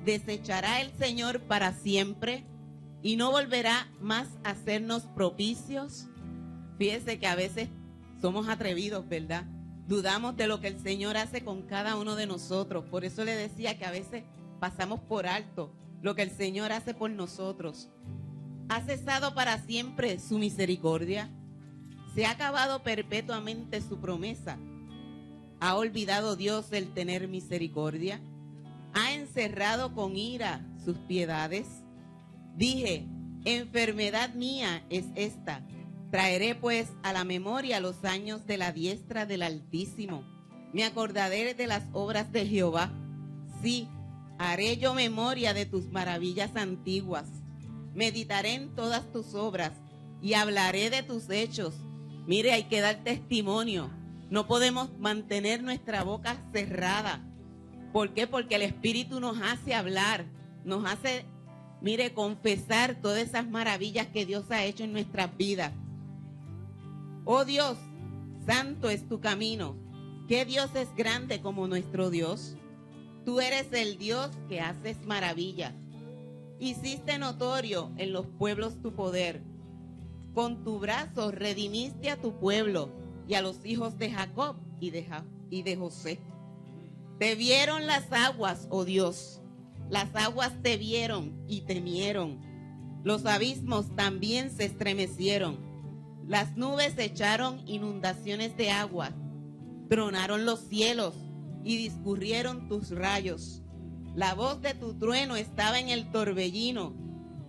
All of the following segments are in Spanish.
¿Desechará el Señor para siempre y no volverá más a hacernos propicios? Fíjese que a veces somos atrevidos, ¿verdad? Dudamos de lo que el Señor hace con cada uno de nosotros. Por eso le decía que a veces pasamos por alto lo que el Señor hace por nosotros. ¿Ha cesado para siempre su misericordia? ¿Se ha acabado perpetuamente su promesa? ¿Ha olvidado Dios el tener misericordia? ¿Ha encerrado con ira sus piedades? Dije, enfermedad mía es esta. Traeré pues a la memoria los años de la diestra del Altísimo. Me acordaré de las obras de Jehová. Sí, haré yo memoria de tus maravillas antiguas. Meditaré en todas tus obras y hablaré de tus hechos. Mire, hay que dar testimonio. No podemos mantener nuestra boca cerrada. ¿Por qué? Porque el Espíritu nos hace hablar, nos hace, mire, confesar todas esas maravillas que Dios ha hecho en nuestras vidas. Oh Dios, santo es tu camino. ¿Qué Dios es grande como nuestro Dios? Tú eres el Dios que haces maravillas. Hiciste notorio en los pueblos tu poder. Con tu brazo redimiste a tu pueblo y a los hijos de Jacob y de José. Te vieron las aguas, oh Dios. Las aguas te vieron y temieron. Los abismos también se estremecieron. Las nubes echaron inundaciones de agua. Tronaron los cielos y discurrieron tus rayos. La voz de tu trueno estaba en el torbellino.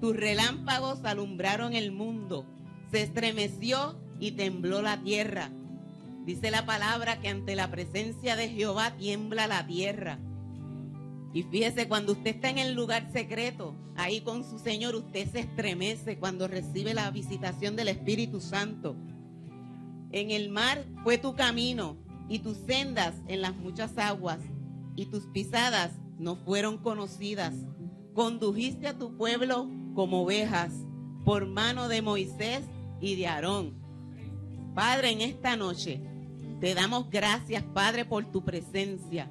Tus relámpagos alumbraron el mundo. Se estremeció y tembló la tierra. Dice la palabra que ante la presencia de Jehová tiembla la tierra. Y fíjese, cuando usted está en el lugar secreto, ahí con su Señor, usted se estremece cuando recibe la visitación del Espíritu Santo. En el mar fue tu camino y tus sendas en las muchas aguas, y tus pisadas no fueron conocidas. Condujiste a tu pueblo como ovejas por mano de Moisés y de Aarón. Padre, en esta noche te damos gracias, Padre, por tu presencia.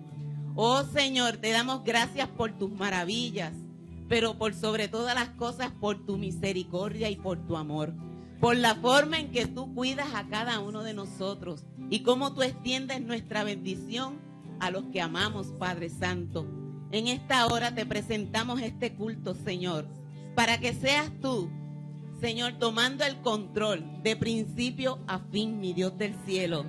Oh Señor, te damos gracias por tus maravillas, pero por sobre todas las cosas por tu misericordia y por tu amor. Por la forma en que tú cuidas a cada uno de nosotros y cómo tú extiendes nuestra bendición a los que amamos, Padre Santo. En esta hora te presentamos este culto, Señor, para que seas tú, Señor, tomando el control de principio a fin, mi Dios del cielo.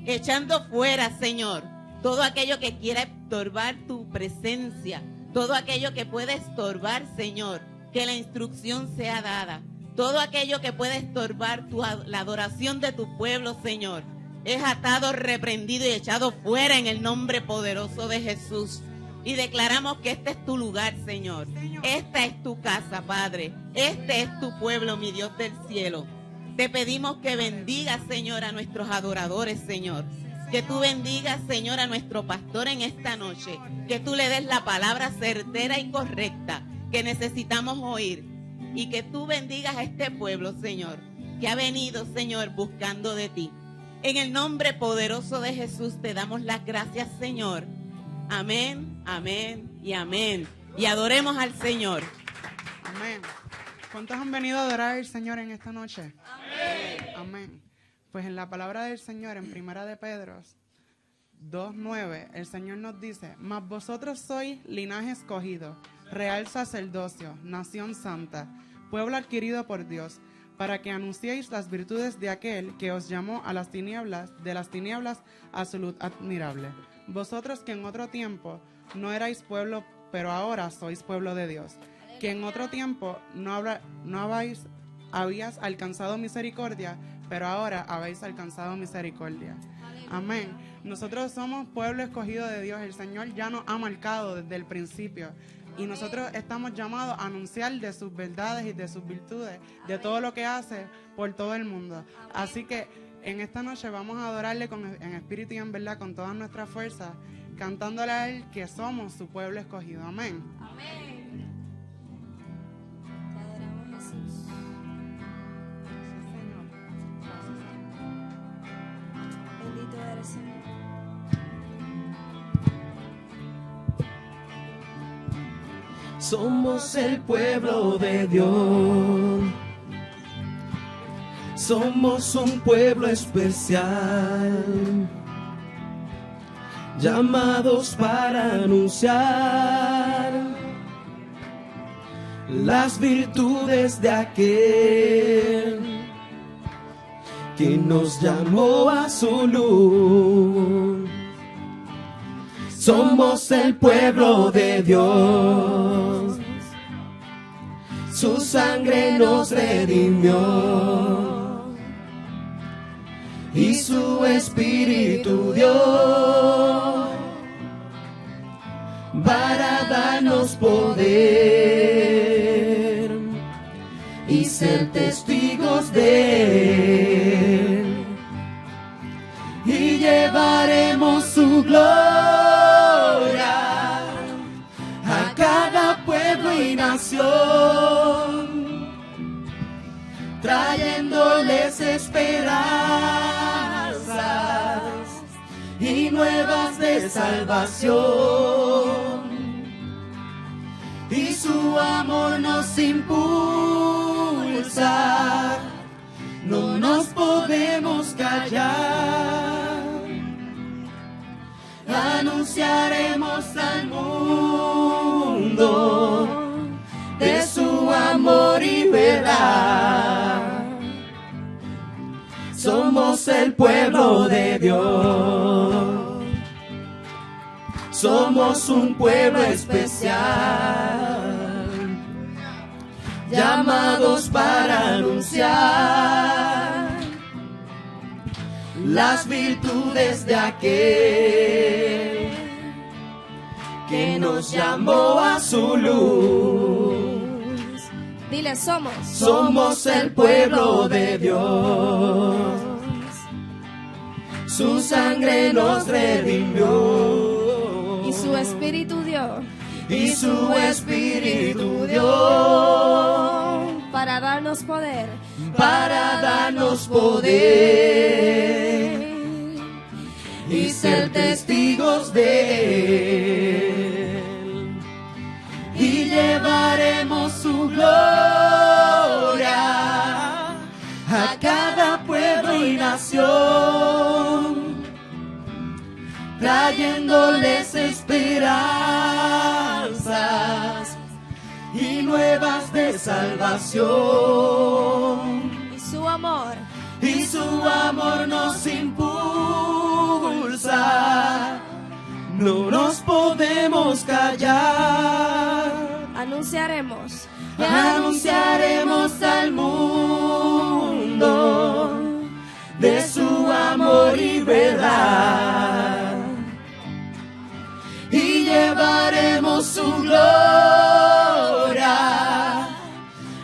Echando fuera, Señor, todo aquello que quiera estorbar tu presencia, todo aquello que pueda estorbar, Señor, que la instrucción sea dada. Todo aquello que pueda estorbar la adoración de tu pueblo, Señor, es atado, reprendido y echado fuera en el nombre poderoso de Jesús. Y declaramos que este es tu lugar, Señor. Esta es tu casa, Padre. Este es tu pueblo, mi Dios del cielo. Te pedimos que bendigas, Señor, a nuestros adoradores, Señor. Que tú bendigas, Señor, a nuestro pastor en esta noche. Que tú le des la palabra certera y correcta que necesitamos oír. Y que tú bendigas a este pueblo, Señor, que ha venido, Señor, buscando de ti. En el nombre poderoso de Jesús te damos las gracias, Señor. Amén, amén y amén. Y adoremos al Señor. Amén. ¿Cuántos han venido a adorar al Señor en esta noche? Amén. Amén. Pues en la palabra del Señor, en Primera de Pedro 2:9, el Señor nos dice: mas vosotros sois linaje escogido, real sacerdocio, nación santa, pueblo adquirido por Dios, para que anunciéis las virtudes de aquel que os llamó a las tinieblas, de las tinieblas a su luz admirable. Vosotros que en otro tiempo no erais pueblo, pero ahora sois pueblo de Dios, que en otro tiempo no habíais alcanzado misericordia, pero ahora habéis alcanzado misericordia. Amén. Nosotros somos pueblo escogido de Dios. El Señor ya nos ha marcado desde el principio. Y nosotros estamos llamados a anunciar de sus verdades y de sus virtudes, de todo lo que hace por todo el mundo. Así que en esta noche vamos a adorarle en espíritu y en verdad, con todas nuestras fuerzas, cantándole a Él que somos su pueblo escogido. Amén. Amén. Te adoramos, Jesús. Bendito eres, Señor. Somos el pueblo de Dios. Somos un pueblo especial, llamados para anunciar las virtudes de aquel que nos llamó a su luz. Somos el pueblo de Dios, su sangre nos redimió y su espíritu dio para darnos poder y ser testigos de él, y llevaremos su gloria a cada pueblo y nación, trayéndoles esperanzas y nuevas de salvación. Y su amor nos impulsa, no nos podemos callar. Anunciaremos al mundo de su amor y verdad. Somos el pueblo de Dios. Somos un pueblo especial, llamados para anunciar las virtudes de aquel que nos llamó a su luz. Dile, somos el pueblo de Dios. Su sangre nos redimió y su espíritu dio. Y su espíritu dio para darnos poder. Para darnos poder y ser testigos de él. Y llevaremos su gloria a cada pueblo y nación, trayéndoles esperanzas y nuevas de salvación. Y su amor nos impulsa, no nos podemos callar. Anunciaremos al mundo de su amor y verdad, y llevaremos su gloria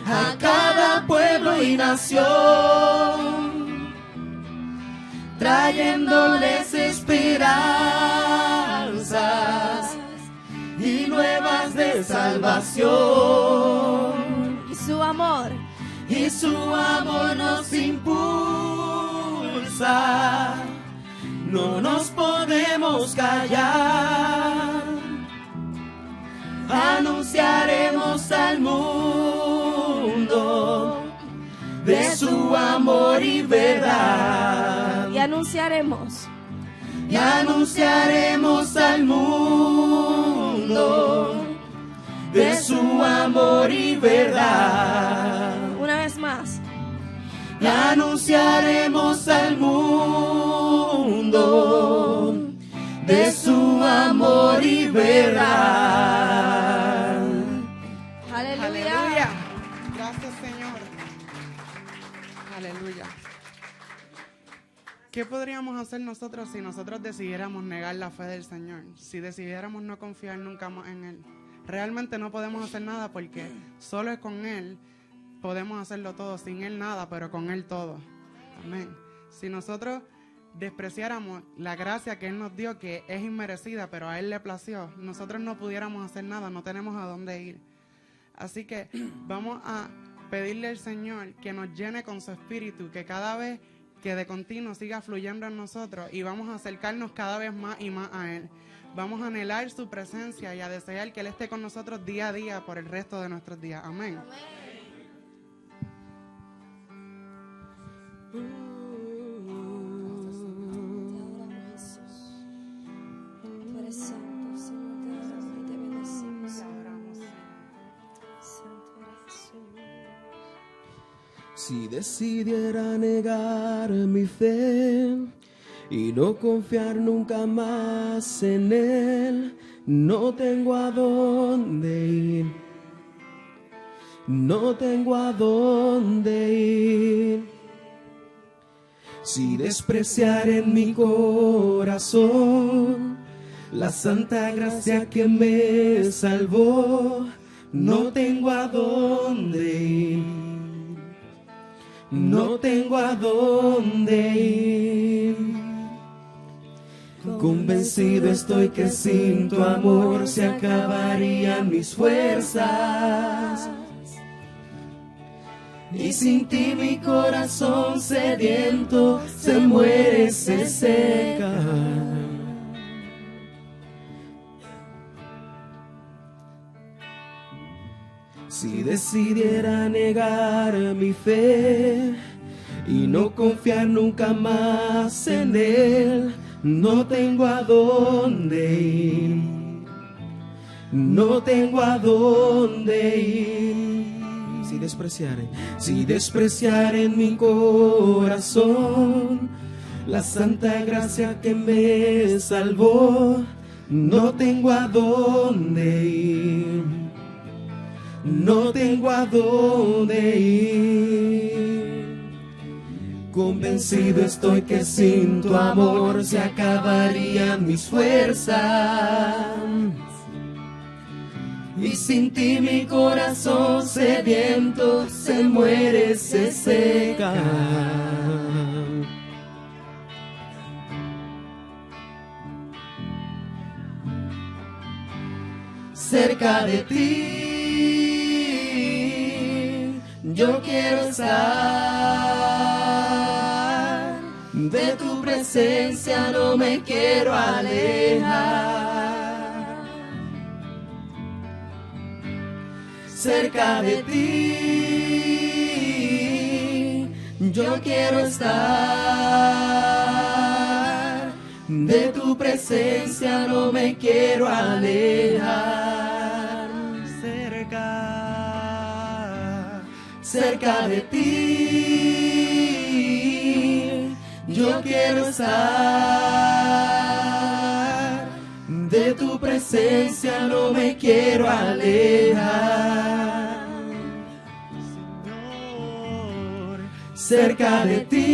a cada pueblo y nación, trayéndoles esperanzas y nuevas de salvación. Y su amor nos impulsa, no nos podemos callar. Anunciaremos al mundo de su amor y verdad. Y anunciaremos al mundo de su amor y verdad. Una vez más. Y anunciaremos al mundo de su amor y verdad. Aleluya. Aleluya. Gracias, Señor. Aleluya. ¿Qué podríamos hacer nosotros si nosotros decidiéramos negar la fe del Señor? Si decidiéramos no confiar nunca más en Él. Realmente no podemos hacer nada porque solo es con Él podemos hacerlo todo. Sin Él nada, pero con Él todo. Amén. Si nosotros despreciáramos la gracia que Él nos dio, que es inmerecida, pero a Él le plació, nosotros no pudiéramos hacer nada, no tenemos a dónde ir. Así que vamos a pedirle al Señor que nos llene con su espíritu, que cada vez que de continuo siga fluyendo en nosotros, y vamos a acercarnos cada vez más y más a Él. vamos a anhelar su presencia y a desear que Él esté con nosotros día a día por el resto de nuestros días. Amén. Si decidiera negar mi fe y no confiar nunca más en Él, no tengo a dónde ir, no tengo a dónde ir. Si despreciar en mi corazón la santa gracia que me salvó, no tengo a dónde ir, no tengo a dónde ir. Convencido estoy que sin tu amor se acabarían mis fuerzas, y sin ti mi corazón sediento se muere, se seca. Si decidiera negar mi fe y no confiar nunca más en Él, no tengo a dónde ir, no tengo a dónde ir. Si despreciar en mi corazón la santa gracia que me salvó, no tengo a dónde ir, no tengo a dónde ir. Convencido estoy que sin tu amor se acabarían mis fuerzas, y sin ti mi corazón sediento se muere, se seca. Cerca de ti yo quiero estar, de tu presencia no me quiero alejar. Cerca de ti yo quiero estar, de tu presencia no me quiero alejar. Cerca de ti yo quiero estar, de tu presencia no me quiero alejar. Cerca de ti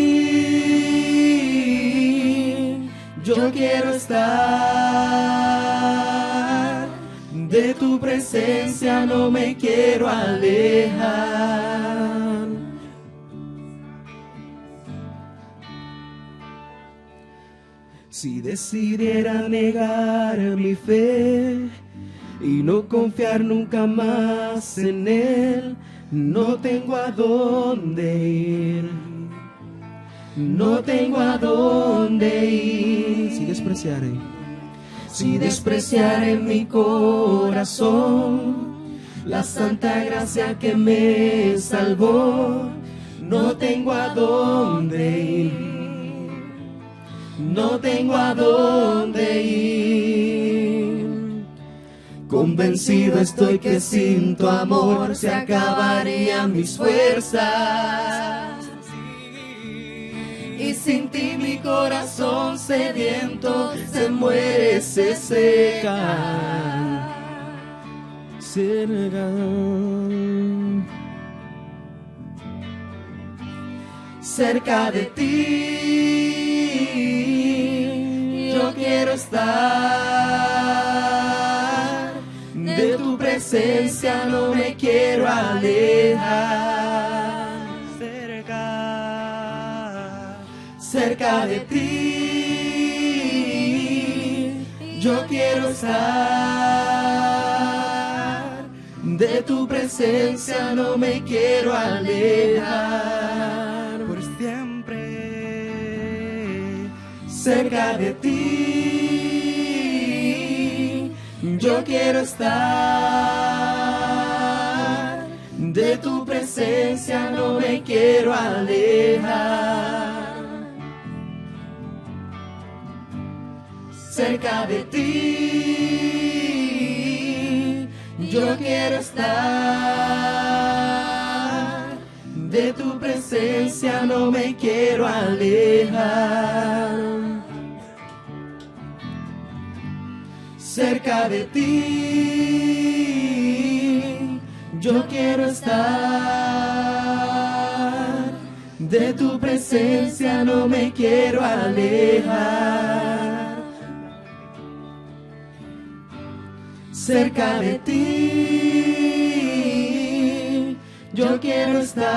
yo quiero estar, de tu presencia no me quiero alejar. Si decidiera negar mi fe y no confiar nunca más en Él, no tengo a dónde ir, no tengo a dónde ir. Si despreciar en mi corazón la santa gracia que me salvó, no tengo a dónde ir, no tengo a dónde ir. Convencido estoy que sin tu amor se acabarían mis fuerzas, y sin ti mi corazón sediento se muere, se seca. Cerca de ti yo quiero estar, de tu presencia no me quiero alejar. Cerca de ti yo quiero estar, de tu presencia no me quiero alejar. Por siempre. Cerca de ti Yo quiero estar de tu presencia, no me quiero alejar. Cerca de ti, yo quiero estar. De tu presencia no me quiero alejar. Cerca de ti, yo quiero estar. De tu presencia no me quiero alejar. Cerca de ti, yo quiero estar.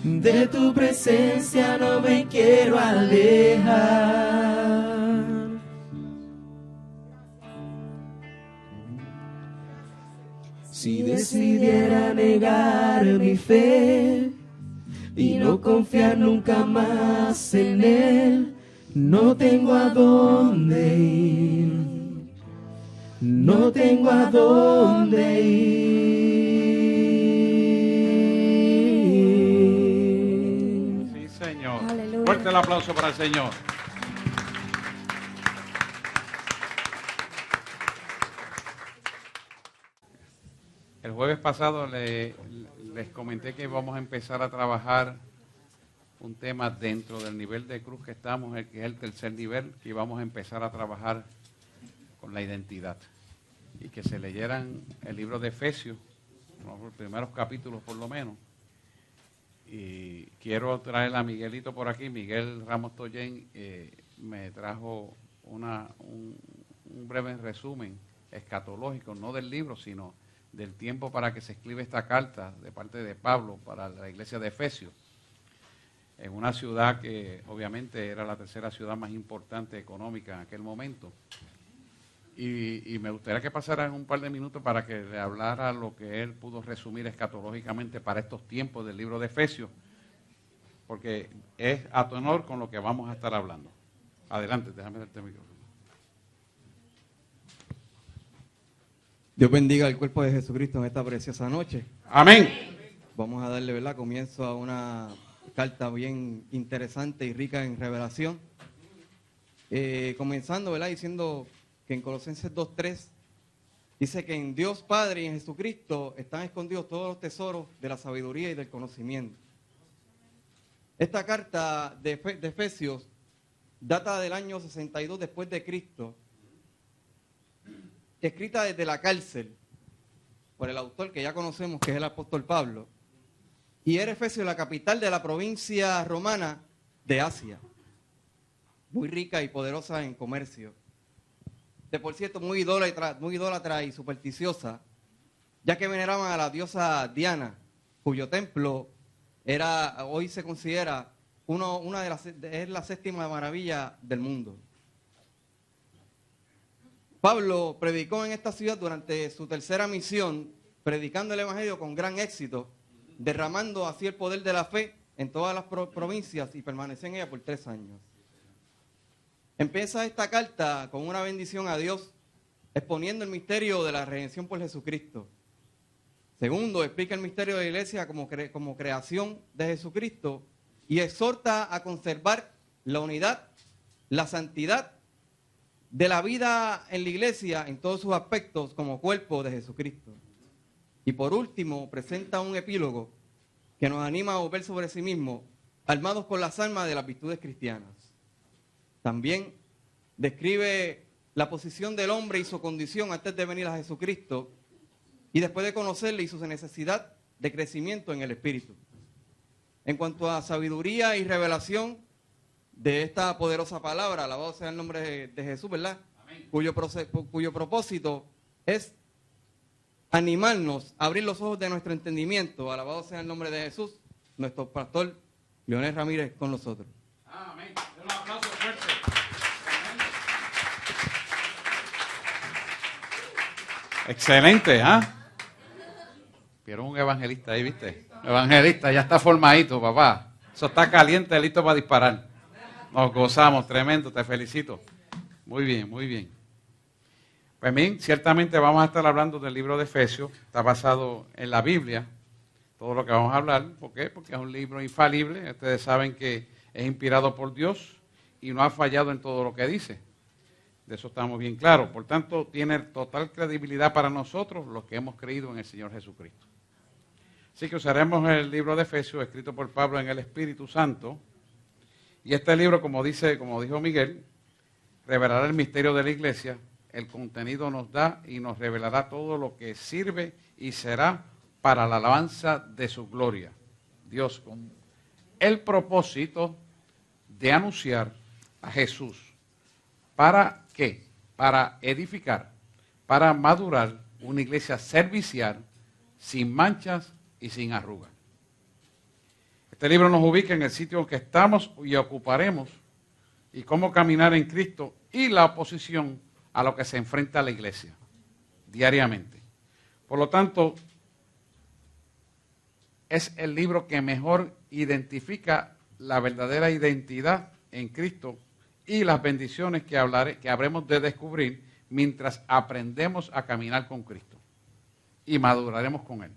De tu presencia no me quiero alejar. Si decidiera negar mi fe y no confiar nunca más en Él, no tengo a dónde ir, no tengo a dónde ir. Sí, Señor. Aleluya. Fuerte el aplauso para el Señor. El jueves pasado les comenté que vamos a empezar a trabajar un tema dentro del nivel de cruz que estamos, que es el tercer nivel, que vamos a empezar a trabajar con la identidad. Y que se leyeran el libro de Efesios, los primeros capítulos por lo menos. Y quiero traer a Miguelito por aquí. Miguel Ramos Toyen me trajo un breve resumen escatológico, no del libro, sino del tiempo para que se escribe esta carta de parte de Pablo para la iglesia de Efesios, en una ciudad que obviamente era la tercera ciudad más importante económica en aquel momento. Y me gustaría que pasaran un par de minutos para que le hablara lo que él pudo resumir escatológicamente para estos tiempos del libro de Efesios, porque es a tenor con lo que vamos a estar hablando. Adelante, déjame darte el micrófono. Dios bendiga al cuerpo de Jesucristo en esta preciosa noche. Amén. Vamos a darle, ¿verdad?, comienzo a una carta bien interesante y rica en revelación. Comenzando, ¿verdad?, diciendo que en Colosenses 2:3 dice que en Dios Padre y en Jesucristo están escondidos todos los tesoros de la sabiduría y del conocimiento. Esta carta de Efesios data del año 62 después de Cristo, escrita desde la cárcel por el autor que ya conocemos, que es el apóstol Pablo, y era Efesios la capital de la provincia romana de Asia, muy rica y poderosa en comercio, de por cierto muy idólatra y supersticiosa, ya que veneraban a la diosa Diana, cuyo templo hoy se considera es la séptima maravilla del mundo. Pablo predicó en esta ciudad durante su tercera misión, predicando el evangelio con gran éxito, derramando así el poder de la fe en todas las provincias y permaneció en ella por 3 años. Empieza esta carta con una bendición a Dios, exponiendo el misterio de la redención por Jesucristo. Segundo, explica el misterio de la iglesia como creación de Jesucristo y exhorta a conservar la unidad, la santidad de la vida en la iglesia en todos sus aspectos como cuerpo de Jesucristo. Y por último, presenta un epílogo que nos anima a volver sobre sí mismo, armados con las armas de las virtudes cristianas. También describe la posición del hombre y su condición antes de venir a Jesucristo y después de conocerle y su necesidad de crecimiento en el Espíritu. En cuanto a sabiduría y revelación de esta poderosa palabra, alabado sea el nombre de Jesús, ¿verdad? Amén. Cuyo propósito es animarnos a abrir los ojos de nuestro entendimiento. Alabado sea el nombre de Jesús, nuestro pastor Leonel Ramírez con nosotros. Amén. Un aplauso fuerte. Excelente, ¿ah? Vieron un evangelista ahí, ¿viste? Evangelista, ya está formadito, papá. Eso está caliente, listo para disparar. Nos gozamos, tremendo, te felicito. Muy bien, muy bien. Pues bien, ciertamente vamos a estar hablando del libro de Efesios. Está basado en la Biblia, todo lo que vamos a hablar. ¿Por qué? Porque es un libro infalible. Ustedes saben que es inspirado por Dios y no ha fallado en todo lo que dice. De eso estamos bien claros. Por tanto, tiene total credibilidad para nosotros los que hemos creído en el Señor Jesucristo. Así que usaremos el libro de Efesios, escrito por Pablo en el Espíritu Santo. Y este libro, como dijo Miguel, revelará el misterio de la iglesia. El contenido nos da y nos revelará todo lo que sirve y será para la alabanza de su gloria. Dios, con el propósito de anunciar a Jesús. ¿Para qué? Para edificar, para madurar una iglesia servicial, sin manchas y sin arrugas. Este libro nos ubica en el sitio en que estamos y ocuparemos y cómo caminar en Cristo y la oposición a lo que se enfrenta a la iglesia diariamente. Por lo tanto, es el libro que mejor identifica la verdadera identidad en Cristo y las bendiciones que habremos de descubrir mientras aprendemos a caminar con Cristo y maduraremos con Él.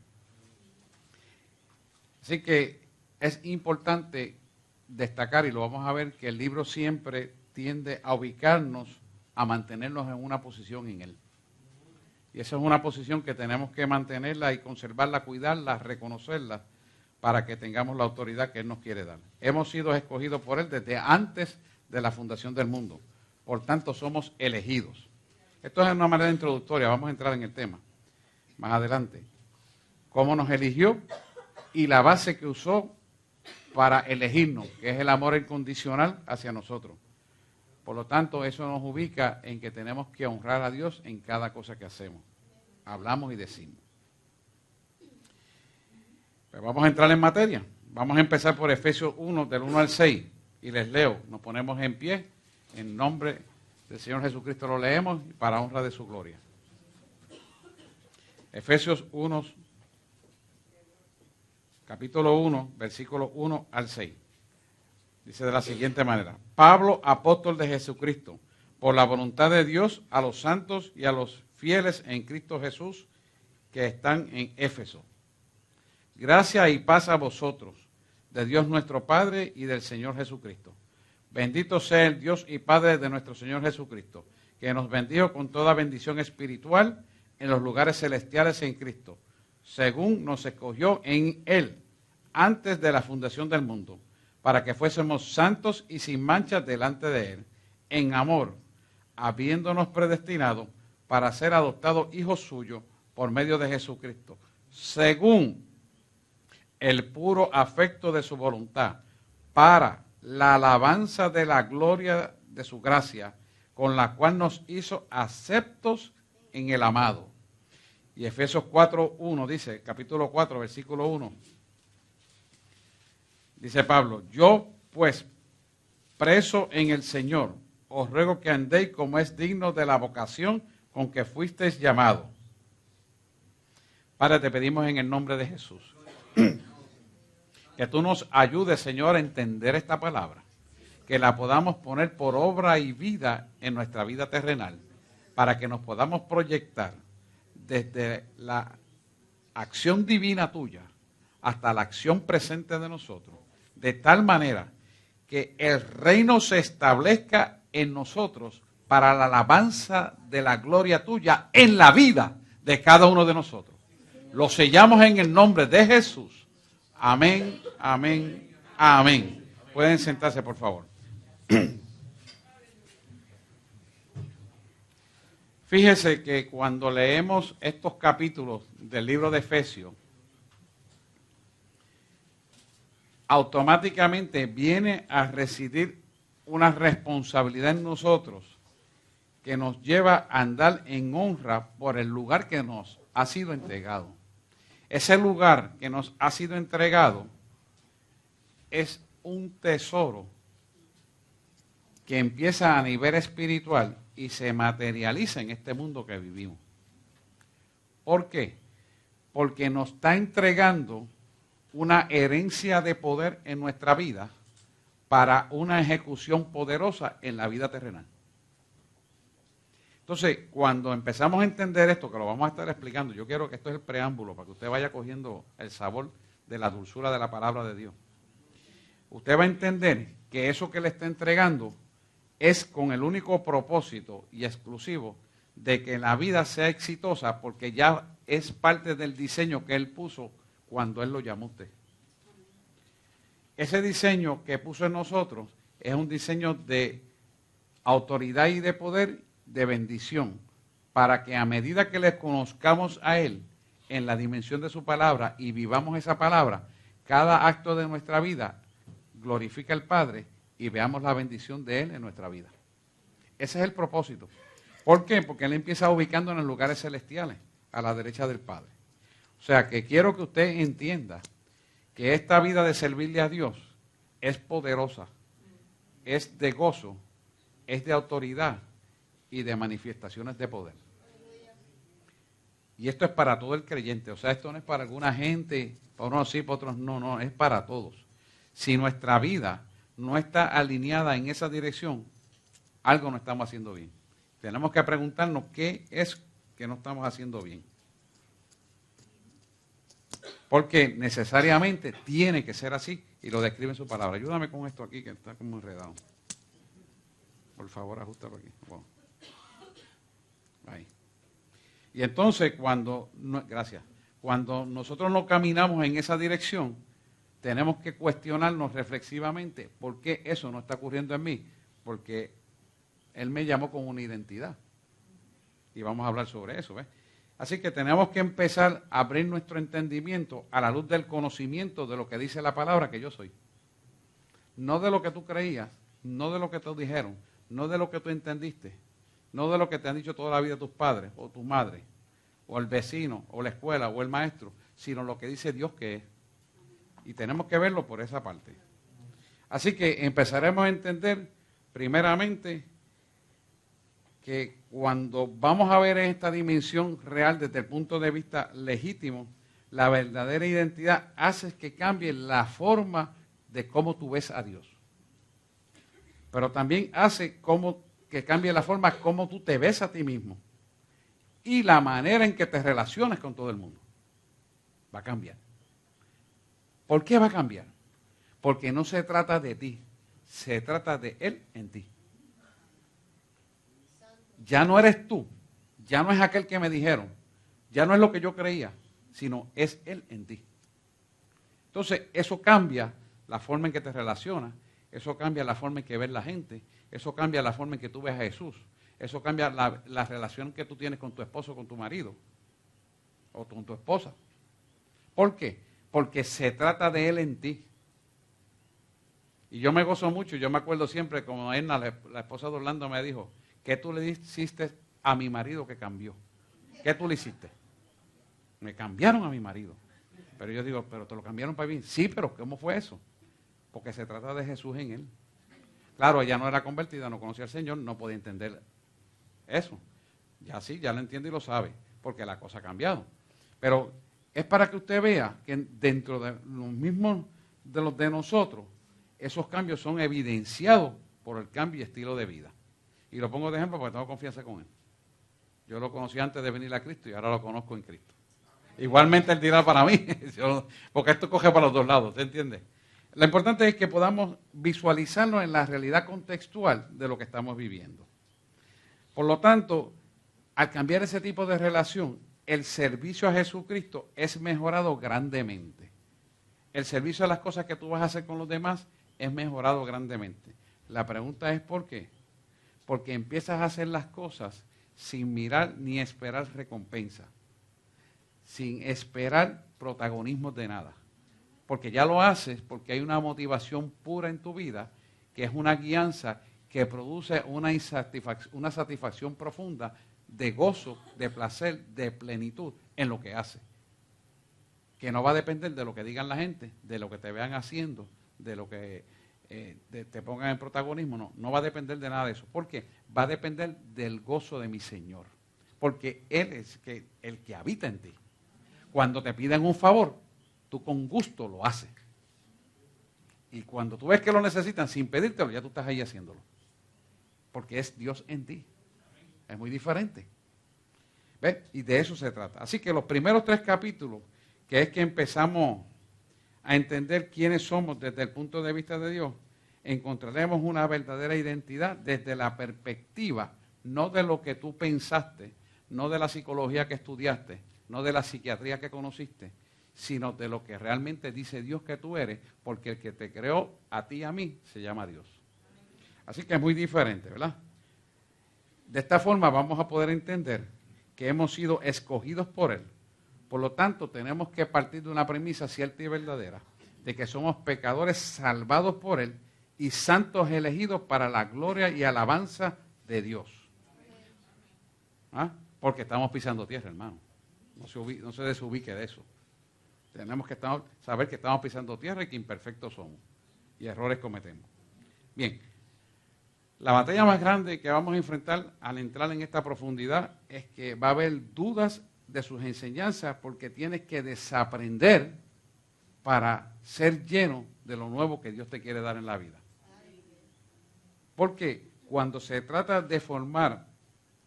Así que es importante destacar, y lo vamos a ver, que el libro siempre tiende a ubicarnos, a mantenernos en una posición en Él. Y esa es una posición que tenemos que mantenerla y conservarla, cuidarla, reconocerla, para que tengamos la autoridad que Él nos quiere dar. Hemos sido escogidos por Él desde antes de la fundación del mundo. Por tanto, somos elegidos. Esto es una manera introductoria, vamos a entrar en el tema más adelante. ¿Cómo nos eligió? Y la base que usó para elegirnos, que es el amor incondicional hacia nosotros. Por lo tanto, eso nos ubica en que tenemos que honrar a Dios en cada cosa que hacemos, hablamos y decimos. Pues vamos a entrar en materia. Vamos a empezar por Efesios 1, del 1 al 6, y les leo. Nos ponemos en pie, en nombre del Señor Jesucristo lo leemos, para honra de su gloria. Efesios 1, capítulo 1, versículo 1 al 6. Dice de la siguiente manera: Pablo, apóstol de Jesucristo, por la voluntad de Dios, a los santos y a los fieles en Cristo Jesús que están en Éfeso. Gracia y paz a vosotros, de Dios nuestro Padre y del Señor Jesucristo. Bendito sea el Dios y Padre de nuestro Señor Jesucristo, que nos bendijo con toda bendición espiritual en los lugares celestiales en Cristo, según nos escogió en Él, antes de la fundación del mundo, para que fuésemos santos y sin mancha delante de Él, en amor, habiéndonos predestinado para ser adoptados hijos suyos por medio de Jesucristo, según el puro afecto de su voluntad, para la alabanza de la gloria de su gracia, con la cual nos hizo aceptos en el amado. Y Efesios 4:1 dice, capítulo 4, versículo 1, dice Pablo: yo pues, preso en el Señor, os ruego que andéis como es digno de la vocación con que fuisteis llamados. Padre, te pedimos en el nombre de Jesús que tú nos ayudes, Señor, a entender esta palabra, que la podamos poner por obra y vida en nuestra vida terrenal, para que nos podamos proyectar desde la acción divina tuya hasta la acción presente de nosotros, de tal manera que el reino se establezca en nosotros para la alabanza de la gloria tuya en la vida de cada uno de nosotros. Lo sellamos en el nombre de Jesús. Amén, amén, amén. Pueden sentarse, por favor. Fíjese que cuando leemos estos capítulos del libro de Efesios, automáticamente viene a residir una responsabilidad en nosotros que nos lleva a andar en honra por el lugar que nos ha sido entregado. Ese lugar que nos ha sido entregado es un tesoro que empieza a nivel espiritual y se materializa en este mundo que vivimos. ¿Por qué? Porque nos está entregando una herencia de poder en nuestra vida para una ejecución poderosa en la vida terrenal. Entonces, cuando empezamos a entender esto, que lo vamos a estar explicando, yo quiero que esto es el preámbulo para que usted vaya cogiendo el sabor de la dulzura de la palabra de Dios. Usted va a entender que eso que le está entregando es con el único propósito y exclusivo de que la vida sea exitosa, porque ya es parte del diseño que Él puso cuando Él lo llamó a usted. Ese diseño que puso en nosotros es un diseño de autoridad y de poder, de bendición, para que a medida que le conozcamos a Él en la dimensión de su palabra y vivamos esa palabra, cada acto de nuestra vida glorifica al Padre y veamos la bendición de Él en nuestra vida. Ese es el propósito. ¿Por qué? Porque Él empieza ubicando en los lugares celestiales, a la derecha del Padre. O sea, que quiero que usted entienda que esta vida de servirle a Dios es poderosa, es de gozo, es de autoridad y de manifestaciones de poder. Y esto es para todo el creyente, o sea, esto no es para alguna gente, para unos sí, para otros no, no, es para todos. Si nuestra vida no está alineada en esa dirección, algo no estamos haciendo bien. Tenemos que preguntarnos qué es que no estamos haciendo bien. Porque necesariamente tiene que ser así y lo describe en su palabra. Ayúdame con esto aquí que está como enredado. Por favor, ajustalo aquí. Wow. Ahí. Y entonces cuando nosotros no caminamos en esa dirección, tenemos que cuestionarnos reflexivamente por qué eso no está ocurriendo en mí. Porque Él me llamó con una identidad. Y vamos a hablar sobre eso, ¿ves? Así que tenemos que empezar a abrir nuestro entendimiento a la luz del conocimiento de lo que dice la palabra que yo soy. No de lo que tú creías, no de lo que te dijeron, no de lo que tú entendiste, no de lo que te han dicho toda la vida tus padres o tu madre, o el vecino, o la escuela, o el maestro, sino lo que dice Dios que es. Y tenemos que verlo por esa parte. Así que empezaremos a entender, primeramente, que cuando vamos a ver esta dimensión real desde el punto de vista legítimo, la verdadera identidad hace que cambie la forma de cómo tú ves a Dios. Pero también hace que cambie la forma como tú te ves a ti mismo. Y la manera en que te relacionas con todo el mundo. Va a cambiar. ¿Por qué va a cambiar? Porque no se trata de ti, se trata de Él en ti. Ya no eres tú, ya no es aquel que me dijeron, ya no es lo que yo creía, sino es Él en ti. Entonces, eso cambia la forma en que te relacionas, eso cambia la forma en que ves la gente, eso cambia la forma en que tú ves a Jesús, eso cambia la relación que tú tienes con tu esposo, con tu marido, o con tu esposa. ¿Por qué? Porque se trata de Él en ti. Y yo me gozo mucho, yo me acuerdo siempre, como Edna, la esposa de Orlando, me dijo, ¿qué tú le hiciste a mi marido que cambió? ¿Qué tú le hiciste? Me cambiaron a mi marido. Pero yo digo, ¿pero te lo cambiaron para bien? Sí, pero ¿cómo fue eso? Porque se trata de Jesús en él. Claro, ella no era convertida, no conocía al Señor, no podía entender eso. Ya sí, ya lo entiende y lo sabe, porque la cosa ha cambiado. Pero es para que usted vea que dentro de los mismos de los de nosotros, esos cambios son evidenciados por el cambio y estilo de vida. Y lo pongo de ejemplo porque tengo confianza con Él. Yo lo conocí antes de venir a Cristo y ahora lo conozco en Cristo. Igualmente Él dirá para mí, porque esto coge para los dos lados, ¿se entiende? Lo importante es que podamos visualizarnos en la realidad contextual de lo que estamos viviendo. Por lo tanto, al cambiar ese tipo de relación, el servicio a Jesucristo es mejorado grandemente. El servicio a las cosas que tú vas a hacer con los demás es mejorado grandemente. La pregunta es ¿por qué? Porque empiezas a hacer las cosas sin mirar ni esperar recompensa, sin esperar protagonismo de nada. Porque ya lo haces porque hay una motivación pura en tu vida, que es una guianza que produce una satisfacción profunda de gozo, de placer, de plenitud en lo que haces. Que no va a depender de lo que digan la gente, de lo que te vean haciendo, de lo que te pongan en protagonismo, no va a depender de nada de eso. ¿Por qué? Va a depender del gozo de mi Señor. Porque Él es el que habita en ti. Cuando te piden un favor, tú con gusto lo haces. Y cuando tú ves que lo necesitan sin pedírtelo, ya tú estás ahí haciéndolo. Porque es Dios en ti. Es muy diferente. ¿Ves? Y de eso se trata. Así que los primeros 3 capítulos, que es que empezamos a entender quiénes somos desde el punto de vista de Dios, encontraremos una verdadera identidad desde la perspectiva, no de lo que tú pensaste, no de la psicología que estudiaste, no de la psiquiatría que conociste, sino de lo que realmente dice Dios que tú eres, porque el que te creó a ti y a mí se llama Dios. Así que es muy diferente, ¿verdad? De esta forma vamos a poder entender que hemos sido escogidos por Él. Por lo tanto, tenemos que partir de una premisa cierta y verdadera, de que somos pecadores salvados por Él y santos elegidos para la gloria y alabanza de Dios. ¿Ah? Porque estamos pisando tierra, hermano. No se desubique de eso. Tenemos que saber que estamos pisando tierra y que imperfectos somos y errores cometemos. Bien, la batalla más grande que vamos a enfrentar al entrar en esta profundidad es que va a haber dudas de sus enseñanzas porque tienes que desaprender para ser lleno de lo nuevo que Dios te quiere dar en la vida. Porque cuando se trata de formar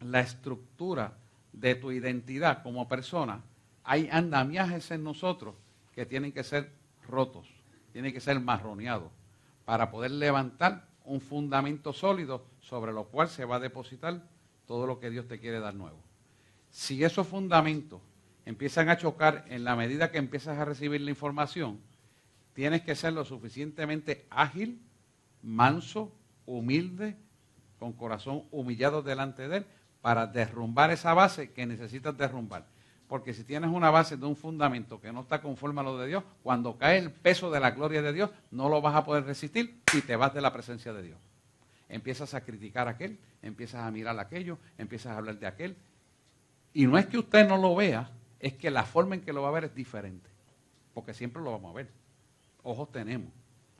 la estructura de tu identidad como persona, hay andamiajes en nosotros que tienen que ser rotos, tienen que ser marroneados para poder levantar un fundamento sólido sobre lo cual se va a depositar todo lo que Dios te quiere dar nuevo. Si esos fundamentos empiezan a chocar en la medida que empiezas a recibir la información, tienes que ser lo suficientemente ágil, manso, humilde, con corazón humillado delante de Él, para derrumbar esa base que necesitas derrumbar. Porque si tienes una base de un fundamento que no está conforme a lo de Dios, cuando cae el peso de la gloria de Dios, no lo vas a poder resistir y te vas de la presencia de Dios. Empiezas a criticar a aquel, empiezas a mirar aquello, empiezas a hablar de aquel. Y no es que usted no lo vea, es que la forma en que lo va a ver es diferente. Porque siempre lo vamos a ver. Ojos tenemos,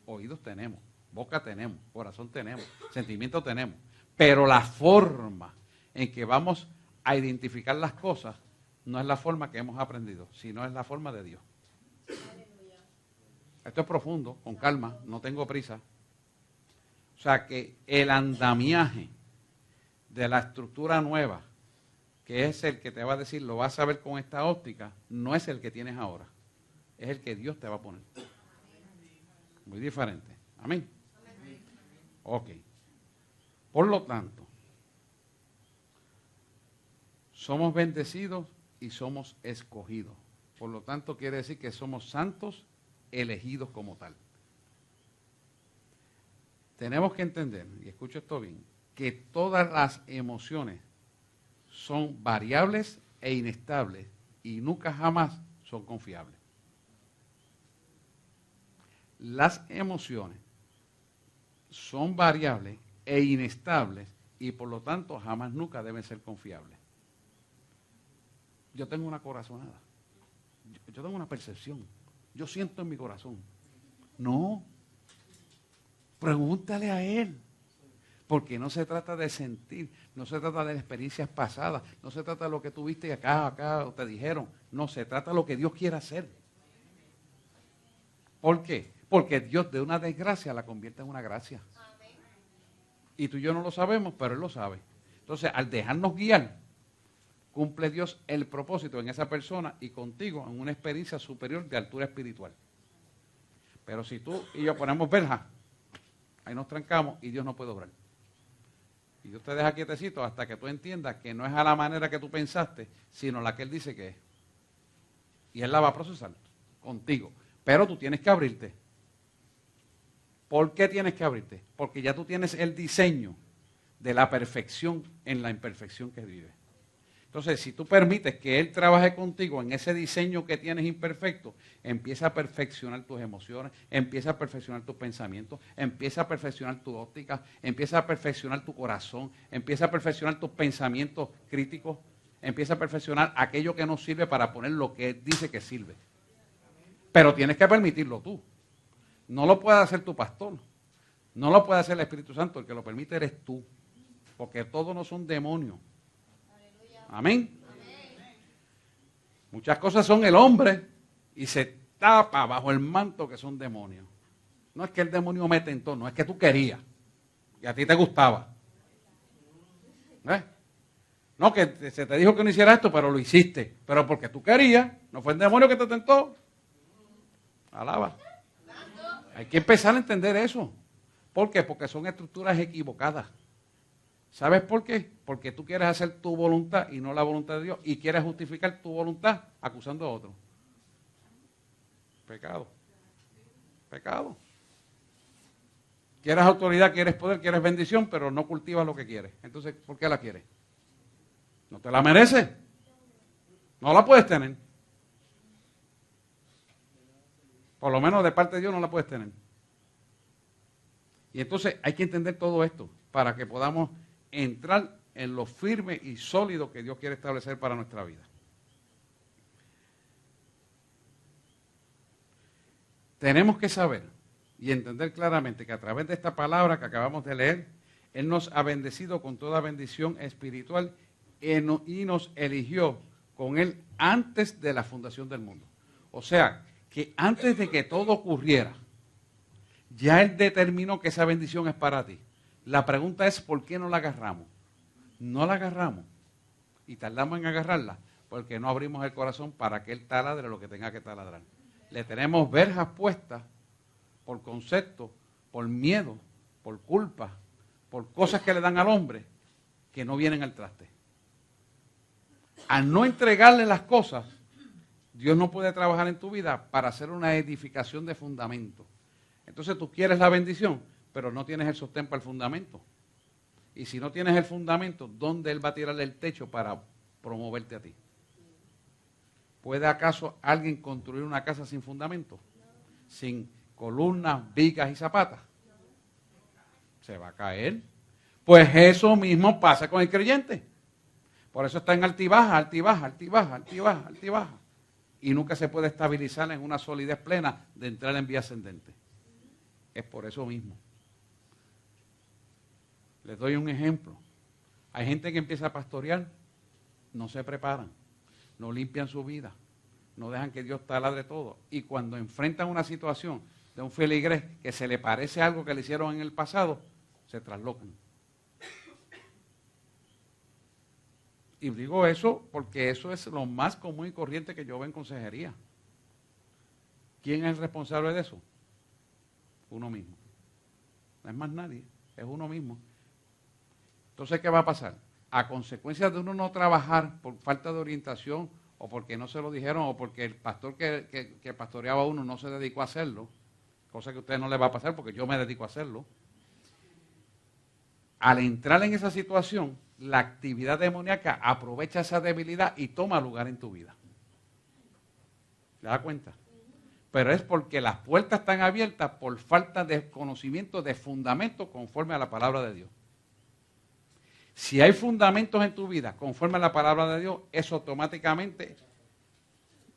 oídos tenemos, boca tenemos, corazón tenemos, sentimientos tenemos. Pero la forma en que vamos a identificar las cosas no es la forma que hemos aprendido, sino es la forma de Dios. Esto es profundo, con calma, no tengo prisa. O sea que el andamiaje de la estructura nueva, que es el que te va a decir, lo vas a ver con esta óptica, no es el que tienes ahora, es el que Dios te va a poner. Muy diferente. Amén. Ok. Por lo tanto, somos bendecidos y somos escogidos. Por lo tanto, quiere decir que somos santos elegidos como tal. Tenemos que entender, y escucho esto bien, que todas las emociones son variables e inestables y nunca jamás son confiables. Las emociones son variables e inestables y por lo tanto jamás nunca deben ser confiables. Yo tengo una corazonada, yo tengo una percepción, yo siento en mi corazón. No, pregúntale a Él, porque no se trata de sentir, no se trata de experiencias pasadas, no se trata de lo que tuviste acá, o te dijeron, no, se trata de lo que Dios quiere hacer. ¿Por qué? Porque Dios de una desgracia la convierte en una gracia. Y tú y yo no lo sabemos, pero Él lo sabe. Entonces, al dejarnos guiar, cumple Dios el propósito en esa persona y contigo en una experiencia superior de altura espiritual. Pero si tú y yo ponemos verja, ahí nos trancamos y Dios no puede obrar. Y Dios te deja quietecito hasta que tú entiendas que no es a la manera que tú pensaste, sino la que Él dice que es. Y Él la va a procesar contigo. Pero tú tienes que abrirte. ¿Por qué tienes que abrirte? Porque ya tú tienes el diseño de la perfección en la imperfección que vives. Entonces, si tú permites que Él trabaje contigo en ese diseño que tienes imperfecto, empieza a perfeccionar tus emociones, empieza a perfeccionar tus pensamientos, empieza a perfeccionar tu óptica, empieza a perfeccionar tu corazón, empieza a perfeccionar tus pensamientos críticos, empieza a perfeccionar aquello que no sirve para poner lo que Él dice que sirve. Pero tienes que permitirlo tú. No lo puede hacer tu pastor, no lo puede hacer el Espíritu Santo, el que lo permite eres tú, porque todos no son demonios. Amén. Muchas cosas son el hombre y se tapa bajo el manto que son demonios. No es que el demonio me tentó, no es que tú querías y a ti te gustaba. No, que se te dijo que no hicieras esto, pero lo hiciste. Pero porque tú querías, no fue el demonio que te tentó. Alaba. Hay que empezar a entender eso. ¿Por qué? Porque son estructuras equivocadas. ¿Sabes por qué? Porque tú quieres hacer tu voluntad y no la voluntad de Dios. Y quieres justificar tu voluntad acusando a otro. Pecado. Pecado. Quieres autoridad, quieres poder, quieres bendición, pero no cultivas lo que quieres. Entonces, ¿por qué la quieres? ¿No te la mereces? No la puedes tener. Por lo menos de parte de Dios no la puedes tener. Y entonces hay que entender todo esto para que podamos entrar en lo firme y sólido que Dios quiere establecer para nuestra vida. Tenemos que saber y entender claramente que a través de esta palabra que acabamos de leer, Él nos ha bendecido con toda bendición espiritual y nos eligió con Él antes de la fundación del mundo. O sea, que antes de que todo ocurriera, ya Él determinó que esa bendición es para ti. La pregunta es, ¿por qué no la agarramos? No la agarramos y tardamos en agarrarla porque no abrimos el corazón para que Él taladre lo que tenga que taladrar. Le tenemos verjas puestas por concepto, por miedo, por culpa, por cosas que le dan al hombre que no vienen al traste. Al no entregarle las cosas, Dios no puede trabajar en tu vida para hacer una edificación de fundamento. Entonces tú quieres la bendición, pero no tienes el sostén para el fundamento. Y si no tienes el fundamento, ¿dónde Él va a tirarle el techo para promoverte a ti? ¿Puede acaso alguien construir una casa sin fundamento? Sin columnas, vigas y zapatas. Se va a caer. Pues eso mismo pasa con el creyente. Por eso está en altibaja, altibaja, altibaja, altibaja, altibaja. Y nunca se puede estabilizar en una solidez plena de entrar en vía ascendente. Es por eso mismo. Les doy un ejemplo. Hay gente que empieza a pastorear, no se preparan, no limpian su vida, no dejan que Dios taladre todo. Y cuando enfrentan una situación de un feligrés que se le parece a algo que le hicieron en el pasado, se traslocan. Y digo eso porque eso es lo más común y corriente que yo veo en consejería. ¿Quién es el responsable de eso? Uno mismo. No es más nadie, es uno mismo. Entonces, ¿qué va a pasar? A consecuencia de uno no trabajar por falta de orientación o porque no se lo dijeron o porque el pastor que pastoreaba a uno no se dedicó a hacerlo, cosa que a usted no le va a pasar porque yo me dedico a hacerlo. Al entrar en esa situación, la actividad demoníaca aprovecha esa debilidad y toma lugar en tu vida. ¿Le da cuenta? Pero es porque las puertas están abiertas por falta de conocimiento de fundamento conforme a la palabra de Dios. Si hay fundamentos en tu vida conforme a la palabra de Dios, eso automáticamente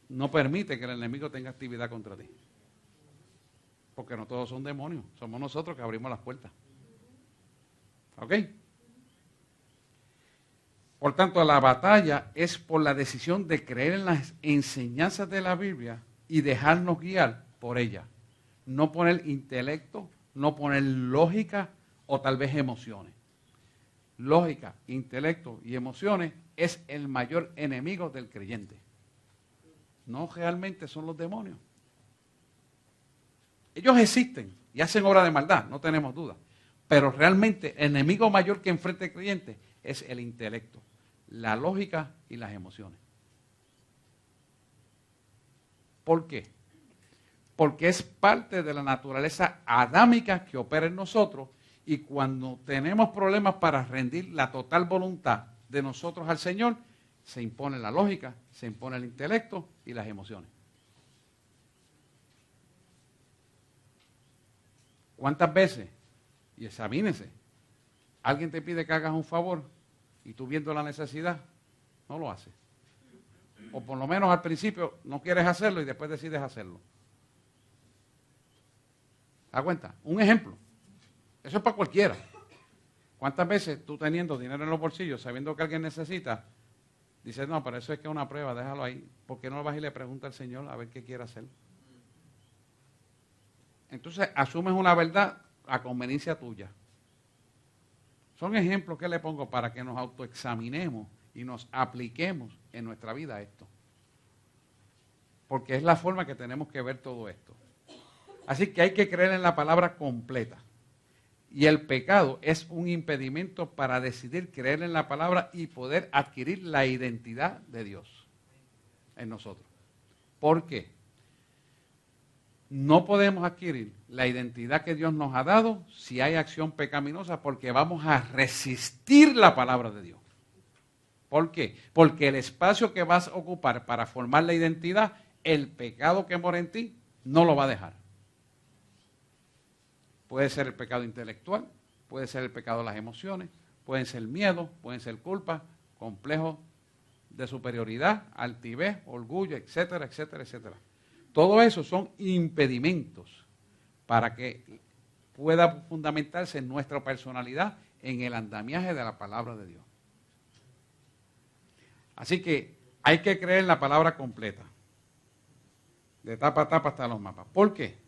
no permite que el enemigo tenga actividad contra ti. Porque no todos son demonios, somos nosotros que abrimos las puertas. ¿Ok? Por tanto, la batalla es por la decisión de creer en las enseñanzas de la Biblia y dejarnos guiar por ella. No poner intelecto, no poner lógica o tal vez emociones. Lógica, intelecto y emociones es el mayor enemigo del creyente. No realmente son los demonios. Ellos existen y hacen obra de maldad, no tenemos duda. Pero realmente el enemigo mayor que enfrenta el creyente es el intelecto, la lógica y las emociones. ¿Por qué? Porque es parte de la naturaleza adámica que opera en nosotros y cuando tenemos problemas para rendir la total voluntad de nosotros al Señor, se impone la lógica, se impone el intelecto y las emociones. ¿Cuántas veces? Y examínese. Alguien te pide que hagas un favor y tú viendo la necesidad, no lo haces. O por lo menos al principio no quieres hacerlo y después decides hacerlo. ¿Da cuenta? Un ejemplo. Eso es para cualquiera. ¿Cuántas veces tú teniendo dinero en los bolsillos, sabiendo que alguien necesita, dices, no, pero eso es que es una prueba, déjalo ahí. ¿Por qué no vas y le preguntas al Señor a ver qué quiere hacer? Entonces asumes una verdad a conveniencia tuya. Son ejemplos que le pongo para que nos autoexaminemos y nos apliquemos en nuestra vida esto. Porque es la forma que tenemos que ver todo esto. Así que hay que creer en la palabra completa. Y el pecado es un impedimento para decidir creer en la palabra y poder adquirir la identidad de Dios en nosotros. ¿Por qué? No podemos adquirir la identidad que Dios nos ha dado si hay acción pecaminosa, porque vamos a resistir la palabra de Dios. ¿Por qué? Porque el espacio que vas a ocupar para formar la identidad, el pecado que mora en ti, no lo va a dejar. Puede ser el pecado intelectual, puede ser el pecado de las emociones, pueden ser miedo, pueden ser culpa, complejos de superioridad, altivez, orgullo, etcétera, etcétera, etcétera. Todo eso son impedimentos para que pueda fundamentarse nuestra personalidad en el andamiaje de la palabra de Dios. Así que hay que creer en la palabra completa, de tapa a tapa hasta los mapas. ¿Por qué?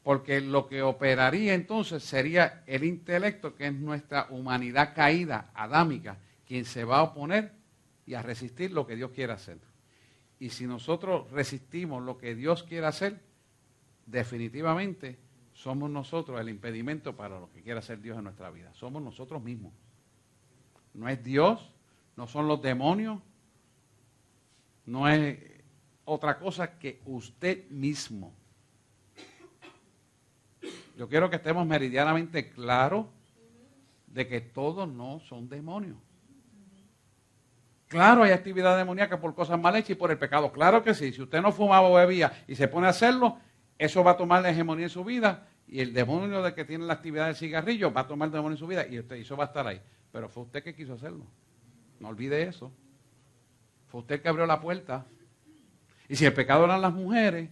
Porque lo que operaría entonces sería el intelecto, que es nuestra humanidad caída, adámica, quien se va a oponer y a resistir lo que Dios quiere hacer. Y si nosotros resistimos lo que Dios quiere hacer, definitivamente somos nosotros el impedimento para lo que quiere hacer Dios en nuestra vida. Somos nosotros mismos. No es Dios, no son los demonios, no es otra cosa que usted mismo. Yo quiero que estemos meridianamente claros de que todos no son demonios. Claro, hay actividad demoníaca por cosas mal hechas y por el pecado. Claro que sí. Si usted no fumaba o bebía y se pone a hacerlo, eso va a tomar la hegemonía en su vida. Y el demonio de que tiene la actividad del cigarrillo va a tomar el demonio en su vida y eso va a estar ahí. Pero fue usted que quiso hacerlo. No olvide eso. Fue usted que abrió la puerta. Y si el pecado eran las mujeres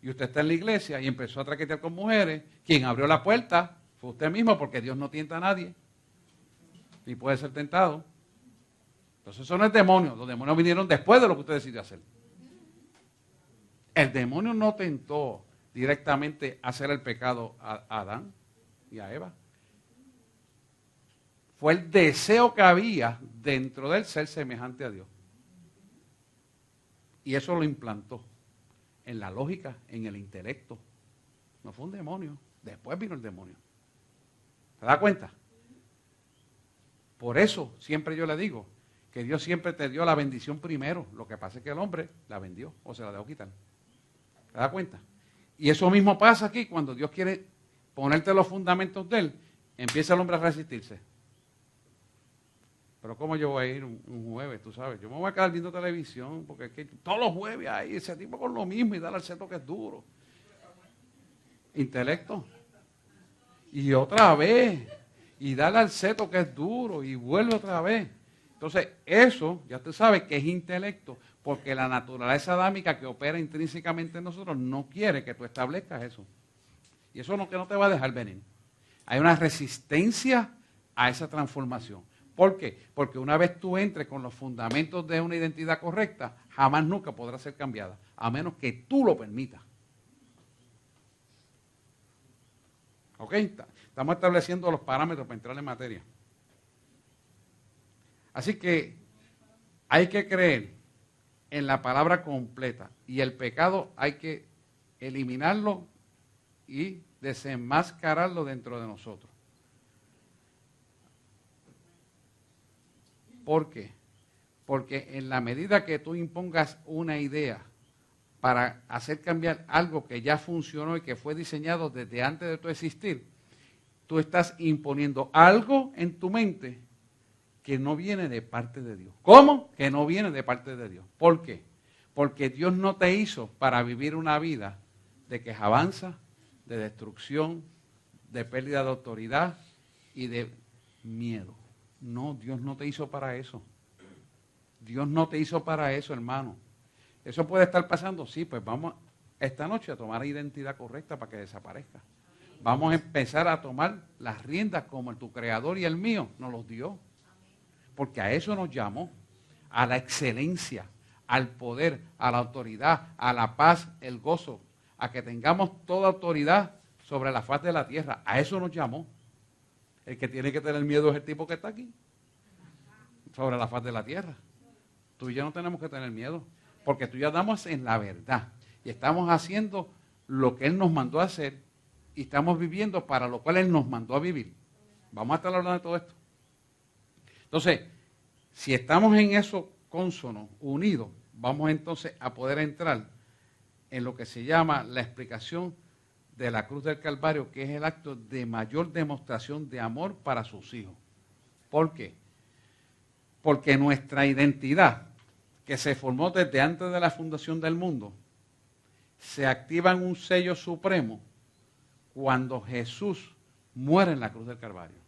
y usted está en la iglesia y empezó a traquetear con mujeres, quien abrió la puerta fue usted mismo, porque Dios no tienta a nadie. Y puede ser tentado. Entonces eso no es demonio. Los demonios vinieron después de lo que usted decidió hacer. El demonio no tentó directamente hacer el pecado a Adán y a Eva. Fue el deseo que había dentro de él ser semejante a Dios. Y eso lo implantó en la lógica, en el intelecto. No fue un demonio. Después vino el demonio. ¿Se da cuenta? Por eso siempre yo le digo que Dios siempre te dio la bendición primero. Lo que pasa es que el hombre la vendió o se la dejó quitar. ¿Se da cuenta? Y eso mismo pasa aquí cuando Dios quiere ponerte los fundamentos de él. Empieza el hombre a resistirse. Pero ¿cómo yo voy a ir un jueves? Tú sabes, yo me voy a quedar viendo televisión porque es que todos los jueves hay ese tipo con lo mismo y darle al seto que es duro. Intelecto. Y otra vez. Y darle al seto que es duro y vuelve otra vez. Entonces, eso, ya tú sabes que es intelecto, porque la naturaleza adámica que opera intrínsecamente en nosotros no quiere que tú establezcas eso. Y eso no, que no te va a dejar venir. Hay una resistencia a esa transformación. ¿Por qué? Porque una vez tú entres con los fundamentos de una identidad correcta, jamás nunca podrá ser cambiada, a menos que tú lo permitas. ¿Ok? Estamos estableciendo los parámetros para entrar en materia. Así que hay que creer en la palabra completa y el pecado hay que eliminarlo y desenmascararlo dentro de nosotros. ¿Por qué? Porque en la medida que tú impongas una idea para hacer cambiar algo que ya funcionó y que fue diseñado desde antes de tu existir, tú estás imponiendo algo en tu mente que no viene de parte de Dios. ¿Cómo? Que no viene de parte de Dios. ¿Por qué? Porque Dios no te hizo para vivir una vida de quejabanza, de destrucción, de pérdida de autoridad y de miedo. No, Dios no te hizo para eso. Dios no te hizo para eso, hermano. ¿Eso puede estar pasando? Sí, pues vamos esta noche a tomar la identidad correcta para que desaparezca. Vamos a empezar a tomar las riendas como tu creador y el mío nos los dio. Porque a eso nos llamó, a la excelencia, al poder, a la autoridad, a la paz, el gozo, a que tengamos toda autoridad sobre la faz de la tierra. A eso nos llamó. El que tiene que tener miedo es el tipo que está aquí, sobre la faz de la tierra. tú y yo no tenemos que tener miedo, porque tú y yo andamos en la verdad y estamos haciendo lo que Él nos mandó a hacer y estamos viviendo para lo cual Él nos mandó a vivir. Vamos a estar hablando de todo esto. Entonces, si estamos en eso cónsono, unidos, vamos entonces a poder entrar en lo que se llama la explicación de la cruz del Calvario, que es el acto de mayor demostración de amor para sus hijos. ¿Por qué? Porque nuestra identidad, que se formó desde antes de la fundación del mundo, se activa en un sello supremo cuando Jesús muere en la cruz del Calvario.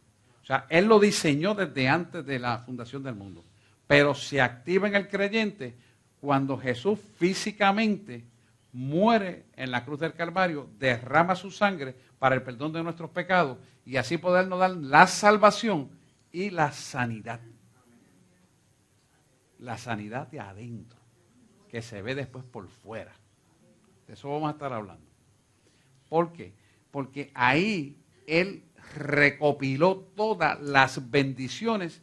O sea, Él lo diseñó desde antes de la fundación del mundo, pero se activa en el creyente cuando Jesús físicamente muere en la cruz del Calvario, derrama su sangre para el perdón de nuestros pecados y así podernos dar la salvación y la sanidad. La sanidad de adentro, que se ve después por fuera. De eso vamos a estar hablando. ¿Por qué? Porque ahí Él recopiló todas las bendiciones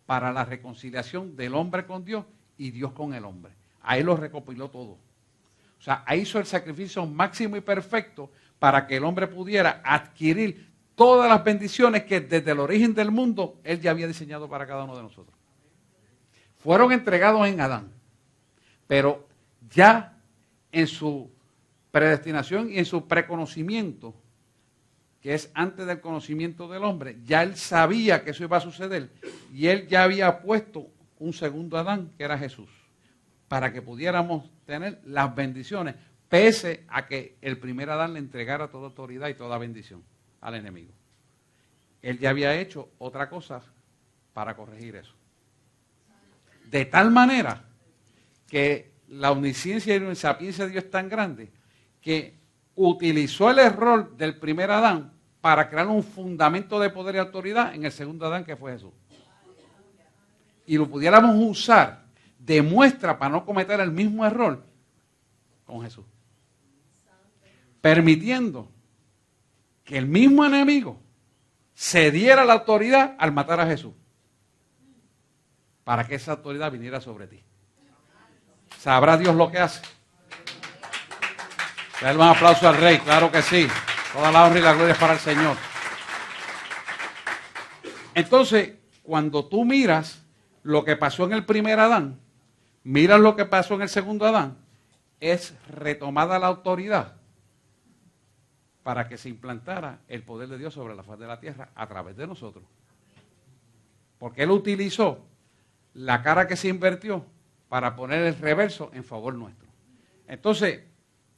para la reconciliación del hombre con Dios y Dios con el hombre. Ahí lo recopiló todo. O sea, ahí hizo el sacrificio máximo y perfecto para que el hombre pudiera adquirir todas las bendiciones que desde el origen del mundo Él ya había diseñado para cada uno de nosotros. Fueron entregados en Adán, pero ya en su predestinación y en su preconocimiento, que es antes del conocimiento del hombre, ya Él sabía que eso iba a suceder y Él ya había puesto un segundo Adán, que era Jesús, para que pudiéramos tener las bendiciones, pese a que el primer Adán le entregara toda autoridad y toda bendición al enemigo. Él ya había hecho otra cosa para corregir eso. De tal manera que la omnisciencia y la sapiencia de Dios es tan grande que utilizó el error del primer Adán para crear un fundamento de poder y autoridad en el segundo Adán, que fue Jesús. Y lo pudiéramos usar de muestra para no cometer el mismo error con Jesús. Permitiendo que el mismo enemigo cediera la autoridad al matar a Jesús, para que esa autoridad viniera sobre ti. ¿Sabrá Dios lo que hace? Dale un aplauso al Rey, claro que sí. Toda la honra y la gloria es para el Señor. Entonces, cuando tú miras lo que pasó en el primer Adán, miras lo que pasó en el segundo Adán, es retomada la autoridad para que se implantara el poder de Dios sobre la faz de la tierra a través de nosotros. Porque Él utilizó la cara que se invirtió para poner el reverso en favor nuestro. Entonces,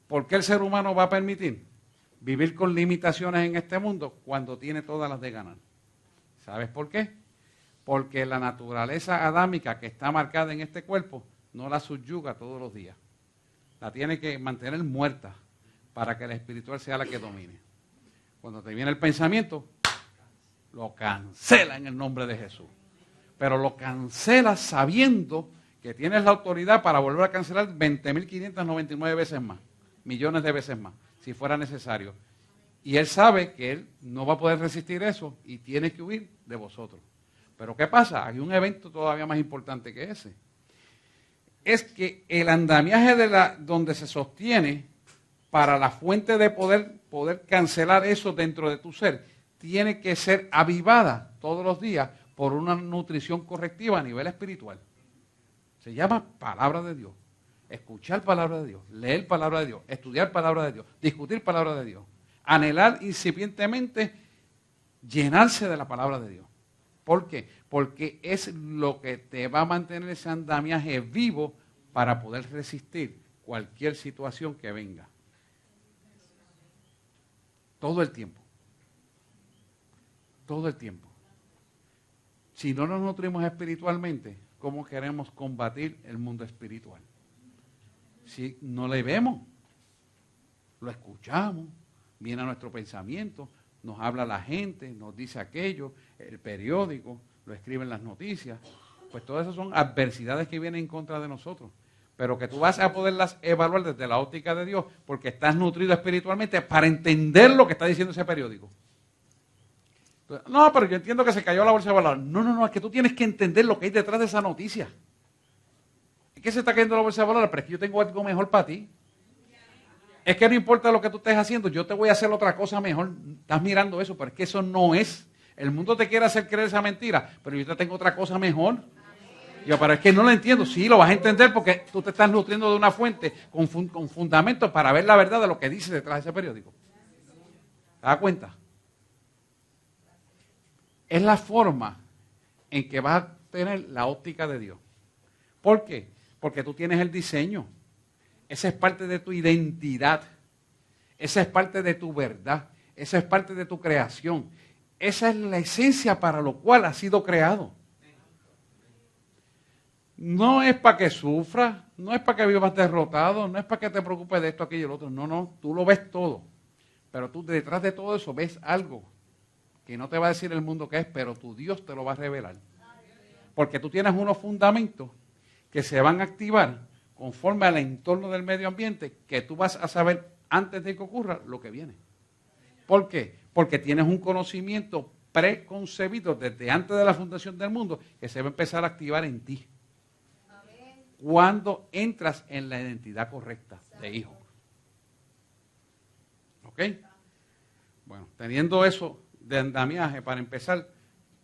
¿por qué el ser humano va a permitir vivir con limitaciones en este mundo cuando tiene todas las de ganar? ¿Sabes por qué? Porque la naturaleza adámica que está marcada en este cuerpo no la subyuga todos los días. La tiene que mantener muerta para que la espiritual sea la que domine. Cuando te viene el pensamiento, lo cancela en el nombre de Jesús. Pero lo cancela sabiendo que tienes la autoridad para volver a cancelar 20.599 veces más, millones de veces más, si fuera necesario. Y Él sabe que Él no va a poder resistir eso y tiene que huir de vosotros. Pero ¿qué pasa? Hay un evento todavía más importante que ese. Es que el andamiaje donde se sostiene para la fuente de poder cancelar eso dentro de tu ser, tiene que ser avivada todos los días por una nutrición correctiva a nivel espiritual. Se llama palabra de Dios. Escuchar palabra de Dios, leer palabra de Dios, estudiar palabra de Dios, discutir palabra de Dios, anhelar incipientemente llenarse de la palabra de Dios. ¿Por qué? Porque es lo que te va a mantener ese andamiaje vivo para poder resistir cualquier situación que venga. Todo el tiempo. Todo el tiempo. Si no nos nutrimos espiritualmente, ¿cómo queremos combatir el mundo espiritual? Si no le vemos, lo escuchamos, viene a nuestro pensamiento, nos habla la gente, nos dice aquello, el periódico, lo escriben las noticias, pues todas esas son adversidades que vienen en contra de nosotros, pero que tú vas a poderlas evaluar desde la óptica de Dios, porque estás nutrido espiritualmente para entender lo que está diciendo ese periódico. Entonces, no, pero yo entiendo que se cayó la bolsa de valores. No, es que tú tienes que entender lo que hay detrás de esa noticia. qué se está cayendo la bolsa de valores? Pero es que yo tengo algo mejor para ti. Es que no importa lo que tú estés haciendo, yo te voy a hacer otra cosa mejor. Estás mirando eso, pero es que eso no es. El mundo te quiere hacer creer esa mentira, pero yo te tengo otra cosa mejor. Yo, pero es que no lo entiendo. Sí, lo vas a entender porque tú te estás nutriendo de una fuente con fundamentos para ver la verdad de lo que dice detrás de ese periódico. ¿Te das cuenta? Es la forma en que vas a tener la óptica de Dios. ¿Por qué? Porque tú tienes el diseño. Esa es parte de tu identidad. Esa es parte de tu verdad. Esa es parte de tu creación. Esa es la esencia para lo cual has sido creado. No es para que sufras, no es para que vivas derrotado, no es para que te preocupes de esto, aquello y lo otro. No, no, tú lo ves todo. Pero tú detrás de todo eso ves algo que no te va a decir el mundo qué es, pero tu Dios te lo va a revelar. Porque tú tienes unos fundamentos que se van a activar conforme al entorno del medio ambiente, que tú vas a saber antes de que ocurra lo que viene. ¿Por qué? Porque tienes un conocimiento preconcebido desde antes de la fundación del mundo que se va a empezar a activar en ti. Cuando entras en la identidad correcta de hijo. ¿Ok? Bueno, teniendo eso de andamiaje para empezar,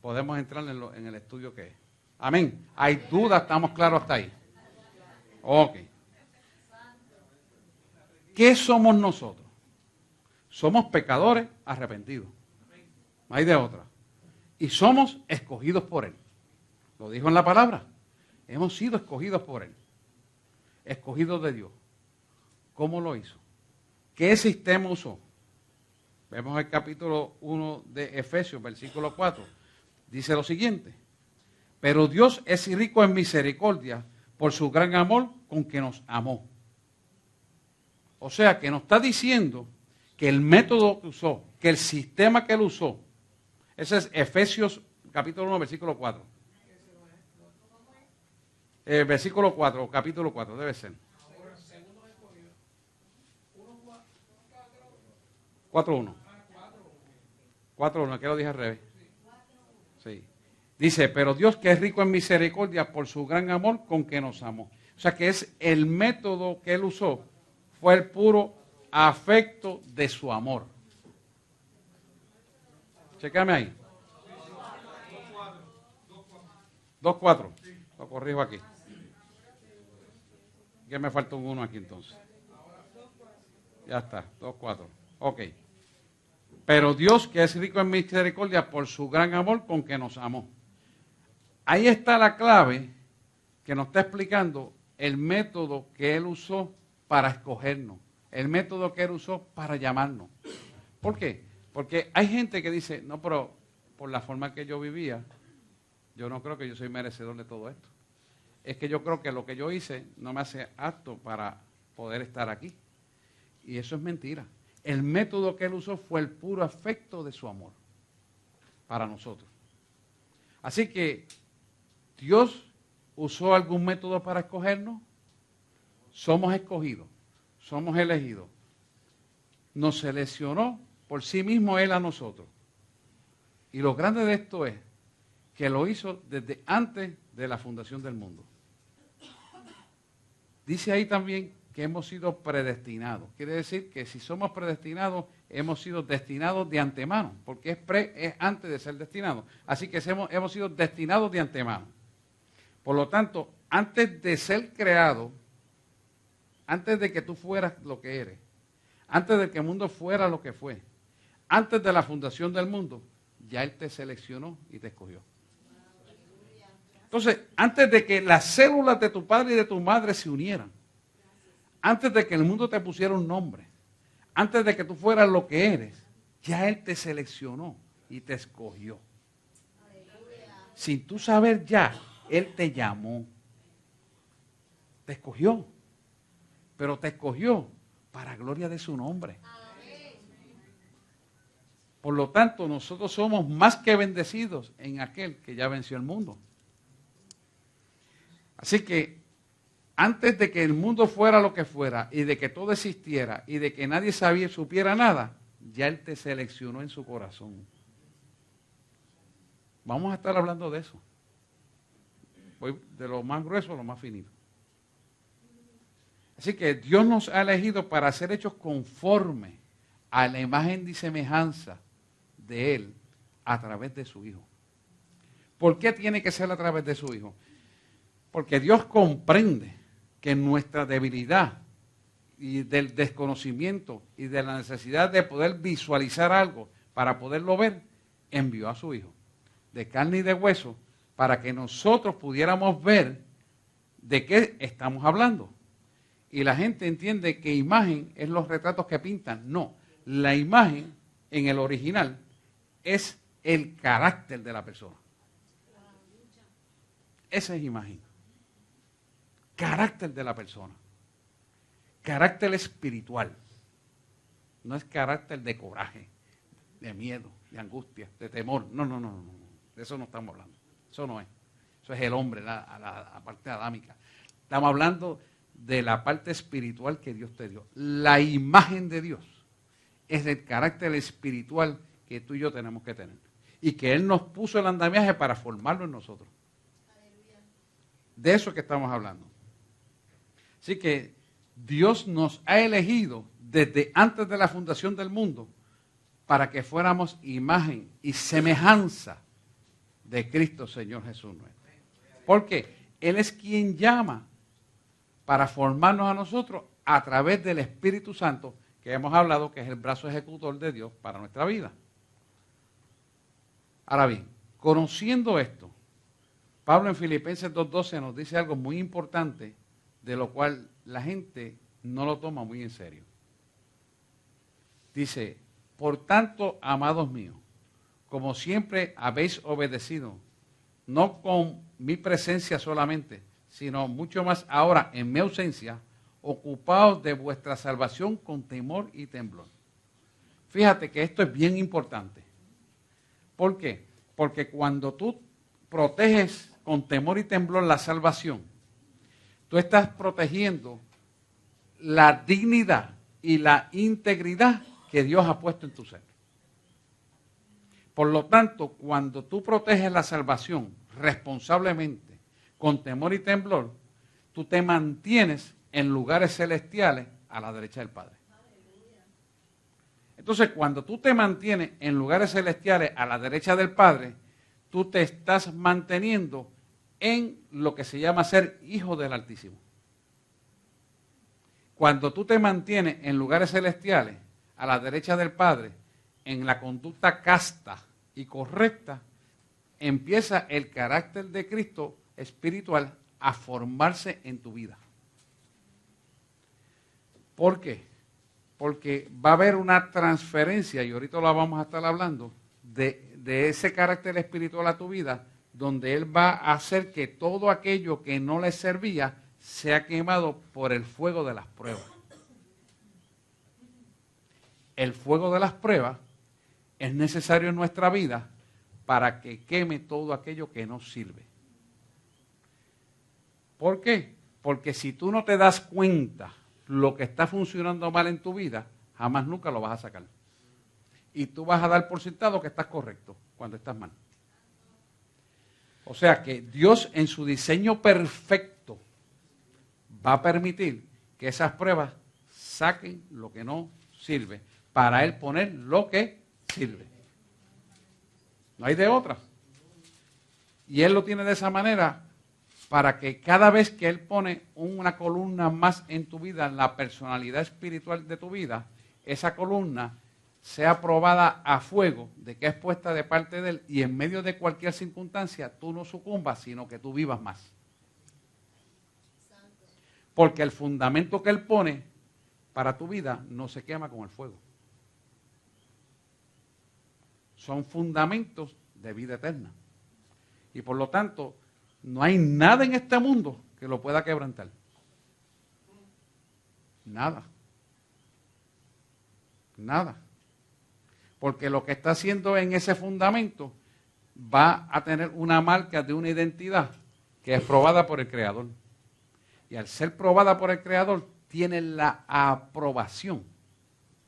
podemos entrar en el estudio que es. Amén. ¿Hay dudas? ¿Estamos claros hasta ahí? Ok. ¿Qué somos nosotros? Somos pecadores arrepentidos. No hay de otra. Y somos escogidos por Él. Lo dijo en la palabra. Hemos sido escogidos por Él. Escogidos de Dios. ¿Cómo lo hizo? ¿Qué sistema usó? Vemos el capítulo 1 de Efesios, versículo 4. Dice lo siguiente. Pero Dios es rico en misericordia por su gran amor con que nos amó. O sea, que nos está diciendo que el método que usó, que el sistema que Él usó, ese es Efesios capítulo 1, versículo 4. Versículo 4, capítulo 4, debe ser. 4.1. 4.1, que lo dije al revés. Sí. Dice, pero Dios que es rico en misericordia por su gran amor con que nos amó. O sea que es el método que Él usó, fue el puro afecto de su amor. Chécame ahí. 2.4. Lo corrijo aquí. ¿Qué me falta un 1 aquí entonces? Ya está, 2.4. Ok. Pero Dios que es rico en misericordia por su gran amor con que nos amó. Ahí está la clave que nos está explicando el método que Él usó para escogernos. El método que Él usó para llamarnos. ¿Por qué? Porque hay gente que dice, no, pero por la forma que yo vivía, yo no creo que yo soy merecedor de todo esto. Es que yo creo que lo que yo hice no me hace apto para poder estar aquí. Y eso es mentira. El método que Él usó fue el puro afecto de su amor para nosotros. Así que, ¿Dios usó algún método para escogernos? Somos escogidos, somos elegidos. Nos seleccionó por sí mismo Él a nosotros. Y lo grande de esto es que lo hizo desde antes de la fundación del mundo. Dice ahí también que hemos sido predestinados. Quiere decir que si somos predestinados, hemos sido destinados de antemano, porque es antes de ser destinados. Así que hemos sido destinados de antemano. Por lo tanto, antes de ser creado, antes de que tú fueras lo que eres, antes de que el mundo fuera lo que fue, antes de la fundación del mundo, ya Él te seleccionó y te escogió. Entonces, antes de que las células de tu padre y de tu madre se unieran, antes de que el mundo te pusiera un nombre, antes de que tú fueras lo que eres, ya Él te seleccionó y te escogió. Sin tú saber ya, Él te llamó, te escogió, pero te escogió para gloria de su nombre. Por lo tanto, nosotros somos más que bendecidos en aquel que ya venció el mundo. Así que, antes de que el mundo fuera lo que fuera, y de que todo existiera, y de que nadie supiera nada, ya Él te seleccionó en su corazón. Vamos a estar hablando de eso. Voy de lo más grueso a lo más finito. Así que Dios nos ha elegido para ser hechos conforme a la imagen y semejanza de Él a través de su Hijo. ¿Por qué tiene que ser a través de su Hijo? Porque Dios comprende que nuestra debilidad y del desconocimiento y de la necesidad de poder visualizar algo para poderlo ver, envió a su Hijo de carne y de hueso para que nosotros pudiéramos ver de qué estamos hablando. Y la gente entiende que imagen es los retratos que pintan. No, la imagen en el original es el carácter de la persona. Esa es imagen. Carácter de la persona. Carácter espiritual. No es carácter de coraje, de miedo, de angustia, de temor. No. De eso no estamos hablando. Eso no es. Eso es el hombre, la parte adámica. Estamos hablando de la parte espiritual que Dios te dio. La imagen de Dios es el carácter espiritual que tú y yo tenemos que tener. Y que Él nos puso el andamiaje para formarlo en nosotros. De eso que estamos hablando. Así que Dios nos ha elegido desde antes de la fundación del mundo para que fuéramos imagen y semejanza de Cristo Señor Jesús nuestro. Porque Él es quien llama para formarnos a nosotros a través del Espíritu Santo, que hemos hablado que es el brazo ejecutor de Dios para nuestra vida. Ahora bien, conociendo esto, Pablo en Filipenses 2:12 nos dice algo muy importante, de lo cual la gente no lo toma muy en serio. Dice, por tanto, amados míos, como siempre habéis obedecido, no con mi presencia solamente, sino mucho más ahora en mi ausencia, ocupaos de vuestra salvación con temor y temblor. Fíjate que esto es bien importante. ¿Por qué? Porque cuando tú proteges con temor y temblor la salvación, tú estás protegiendo la dignidad y la integridad que Dios ha puesto en tu ser. Por lo tanto, cuando tú proteges la salvación responsablemente, con temor y temblor, tú te mantienes en lugares celestiales a la derecha del Padre. Entonces, cuando tú te mantienes en lugares celestiales a la derecha del Padre, tú te estás manteniendo en lo que se llama ser hijo del Altísimo. Cuando tú te mantienes en lugares celestiales a la derecha del Padre, en la conducta casta y correcta, empieza el carácter de Cristo espiritual a formarse en tu vida. ¿Por qué? Porque va a haber una transferencia, y ahorita la vamos a estar hablando, de ese carácter espiritual a tu vida, donde Él va a hacer que todo aquello que no le servía sea quemado por el fuego de las pruebas. El fuego de las pruebas es necesario en nuestra vida para que queme todo aquello que no sirve. ¿Por qué? Porque si tú no te das cuenta lo que está funcionando mal en tu vida, jamás nunca lo vas a sacar. Y tú vas a dar por sentado que estás correcto cuando estás mal. O sea que Dios en su diseño perfecto va a permitir que esas pruebas saquen lo que no sirve para Él poner lo que sirve. No hay de otra. Y Él lo tiene de esa manera para que cada vez que Él pone una columna más en tu vida, en la personalidad espiritual de tu vida, esa columna sea probada a fuego de que es puesta de parte de Él y en medio de cualquier circunstancia tú no sucumbas, sino que tú vivas más. Porque el fundamento que Él pone para tu vida no se quema con el fuego. Son fundamentos de vida eterna. Y por lo tanto, no hay nada en este mundo que lo pueda quebrantar. Nada. Nada. Porque lo que está haciendo en ese fundamento va a tener una marca de una identidad que es probada por el Creador. Y al ser probada por el Creador, tiene la aprobación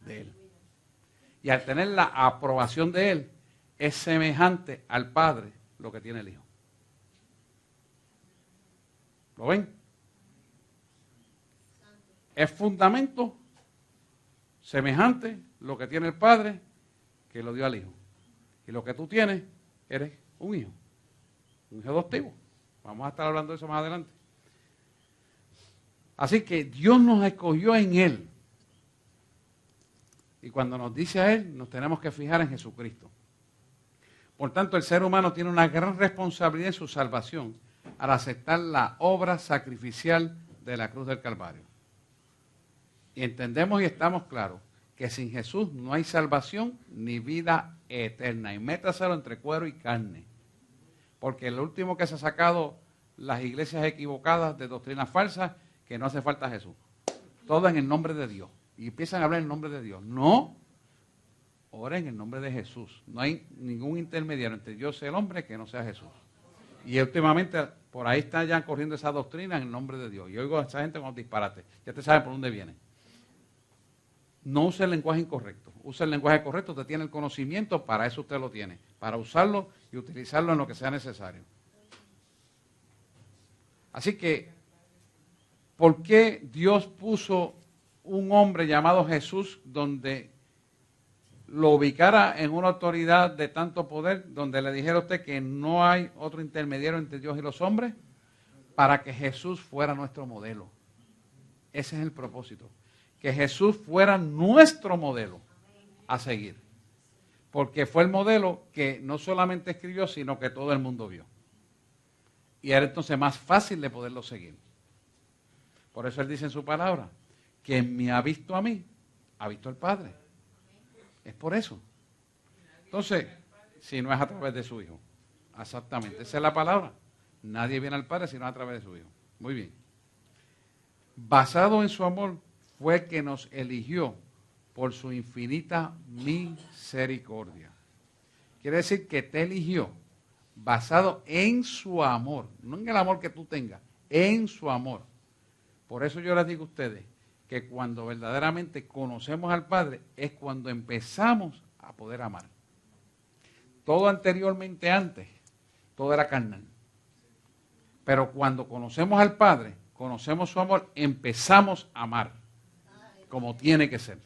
de Él. Y al tener la aprobación de Él, es semejante al Padre lo que tiene el Hijo. ¿Lo ven? es fundamento semejante lo que tiene el Padre que lo dio al Hijo. Y lo que tú tienes, eres un hijo adoptivo. Vamos a estar hablando de eso más adelante. Así que Dios nos escogió en Él. Y cuando nos dice a Él, nos tenemos que fijar en Jesucristo. Por tanto, el ser humano tiene una gran responsabilidad en su salvación al aceptar la obra sacrificial de la cruz del Calvario. Y entendemos y estamos claros que sin Jesús no hay salvación ni vida eterna. Y métaselo entre cuero y carne. Porque lo último que se ha sacado las iglesias equivocadas de doctrinas falsas, que no hace falta Jesús. Todo en el nombre de Dios. Y empiezan a hablar en el nombre de Dios. No, ora en el nombre de Jesús. No hay ningún intermediario entre Dios y el hombre que no sea Jesús. Y últimamente por ahí está ya corriendo esa doctrina en el nombre de Dios. Y oigo a esa gente con los disparates. Ya te saben por dónde viene. No use el lenguaje incorrecto. Use el lenguaje correcto. Usted tiene el conocimiento, para eso usted lo tiene. Para usarlo y utilizarlo en lo que sea necesario. Así que, ¿por qué Dios puso un hombre llamado Jesús donde lo ubicara en una autoridad de tanto poder, donde le dijera a usted que no hay otro intermediario entre Dios y los hombres? Para que Jesús fuera nuestro modelo. Ese es el propósito. Que Jesús fuera nuestro modelo a seguir. Porque fue el modelo que no solamente escribió, sino que todo el mundo vio. Y era entonces más fácil de poderlo seguir. Por eso Él dice en su palabra, quien me ha visto a mí, ha visto al Padre. Es por eso. Entonces, si no es a través de su Hijo. Exactamente, esa es la palabra. Nadie viene al Padre sino a través de su Hijo. Muy bien. Basado en su amor, fue el que nos eligió por su infinita misericordia. Quiere decir que te eligió basado en su amor, no en el amor que tú tengas, en su amor. Por eso yo les digo a ustedes que cuando verdaderamente conocemos al Padre es cuando empezamos a poder amar. Todo anteriormente, antes, todo era carnal. Pero cuando conocemos al Padre, conocemos su amor, empezamos a amar como tiene que ser.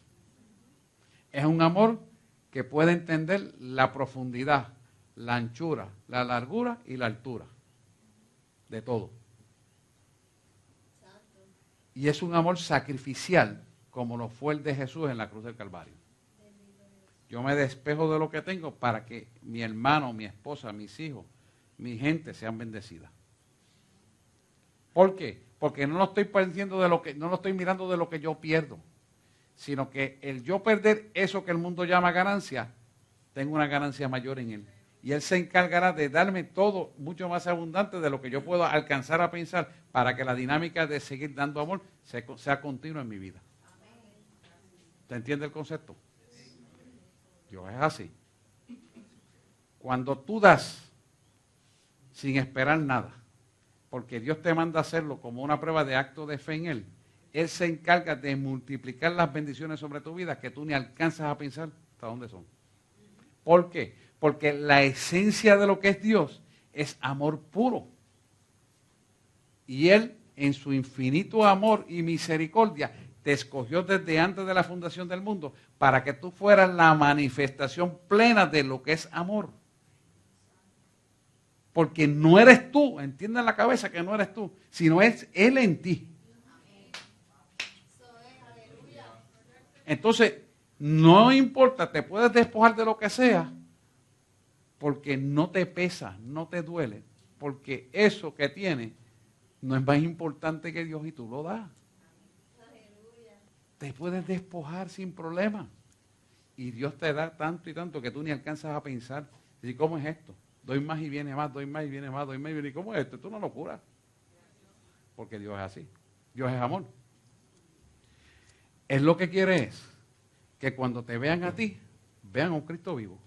Es un amor que puede entender la profundidad, la anchura, la largura y la altura de todo. Y es un amor sacrificial, como lo fue el de Jesús en la cruz del Calvario. Yo me despejo de lo que tengo para que mi hermano, mi esposa, mis hijos, mi gente sean bendecidas. ¿Por qué? Porque no lo estoy perdiendo de lo que, no lo estoy mirando de lo que yo pierdo, sino que el yo perder eso que el mundo llama ganancia, tengo una ganancia mayor en Él. Y Él se encargará de darme todo mucho más abundante de lo que yo puedo alcanzar a pensar para que la dinámica de seguir dando amor sea continua en mi vida. ¿Te entiende el concepto? Dios es así. Cuando tú das sin esperar nada, porque Dios te manda a hacerlo como una prueba de acto de fe en Él, Él se encarga de multiplicar las bendiciones sobre tu vida que tú ni alcanzas a pensar hasta dónde son. ¿Por qué? Porque la esencia de lo que es Dios es amor puro. Y Él, en su infinito amor y misericordia, te escogió desde antes de la fundación del mundo para que tú fueras la manifestación plena de lo que es amor. Porque no eres tú, entiende en la cabeza que no eres tú, sino es Él en ti. Entonces, no importa, te puedes despojar de lo que sea, porque no te pesa, no te duele, porque eso que tienes no es más importante que Dios y tú lo das. Te puedes despojar sin problema. Y Dios te da tanto y tanto que tú ni alcanzas a pensar. ¿Y cómo es esto? Doy más y viene más, doy más y viene más, doy más y viene. ¿Y cómo es esto? Esto es una locura. Porque Dios es así. Dios es amor. Es lo que quiere es que cuando te vean a ti, vean a un Cristo vivo.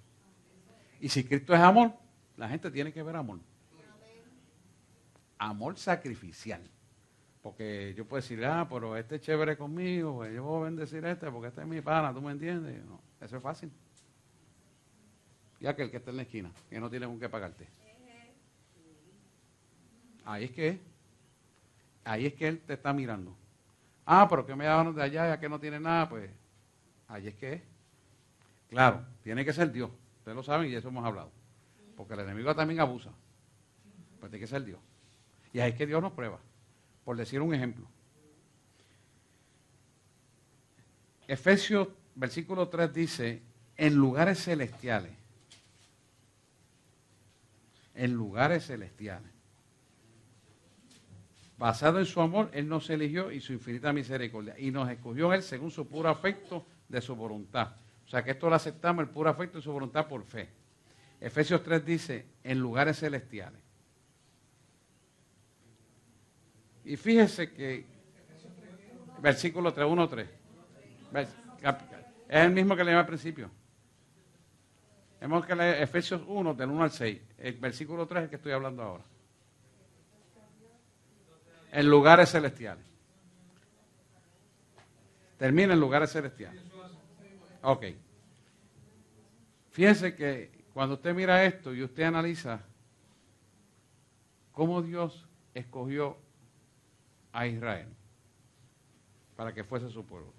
Y si Cristo es amor, la gente tiene que ver amor. Amor sacrificial. Porque yo puedo decir, pero este es chévere conmigo, pues yo voy a bendecir a este porque este es mi pana, ¿tú me entiendes? No, eso es fácil. Y aquel que está en la esquina, que no tiene con qué pagarte. Ahí es que Él te está mirando. pero que me llamaron de allá, ya que no tiene nada, pues ahí es que es. Claro, tiene que ser Dios. Ustedes lo saben y eso hemos hablado. Porque el enemigo también abusa. Pues tiene que ser Dios. Y ahí es que Dios nos prueba. Por decir un ejemplo. Efesios, versículo 3 dice, en lugares celestiales. En lugares celestiales. Basado en su amor, Él nos eligió y su infinita misericordia. Y nos escogió Él según su puro afecto de su voluntad. O sea que esto lo aceptamos, el puro afecto de su voluntad por fe. Efesios 3 dice, en lugares celestiales. Y fíjese que, versículo 3, 1, 3. Es el mismo que leí al principio. Hemos que leer Efesios 1, del 1 al 6. El versículo 3 es el que estoy hablando ahora. En lugares celestiales. Termina en lugares celestiales. Ok. Fíjese que cuando usted mira esto y usted analiza cómo Dios escogió a Israel para que fuese su pueblo.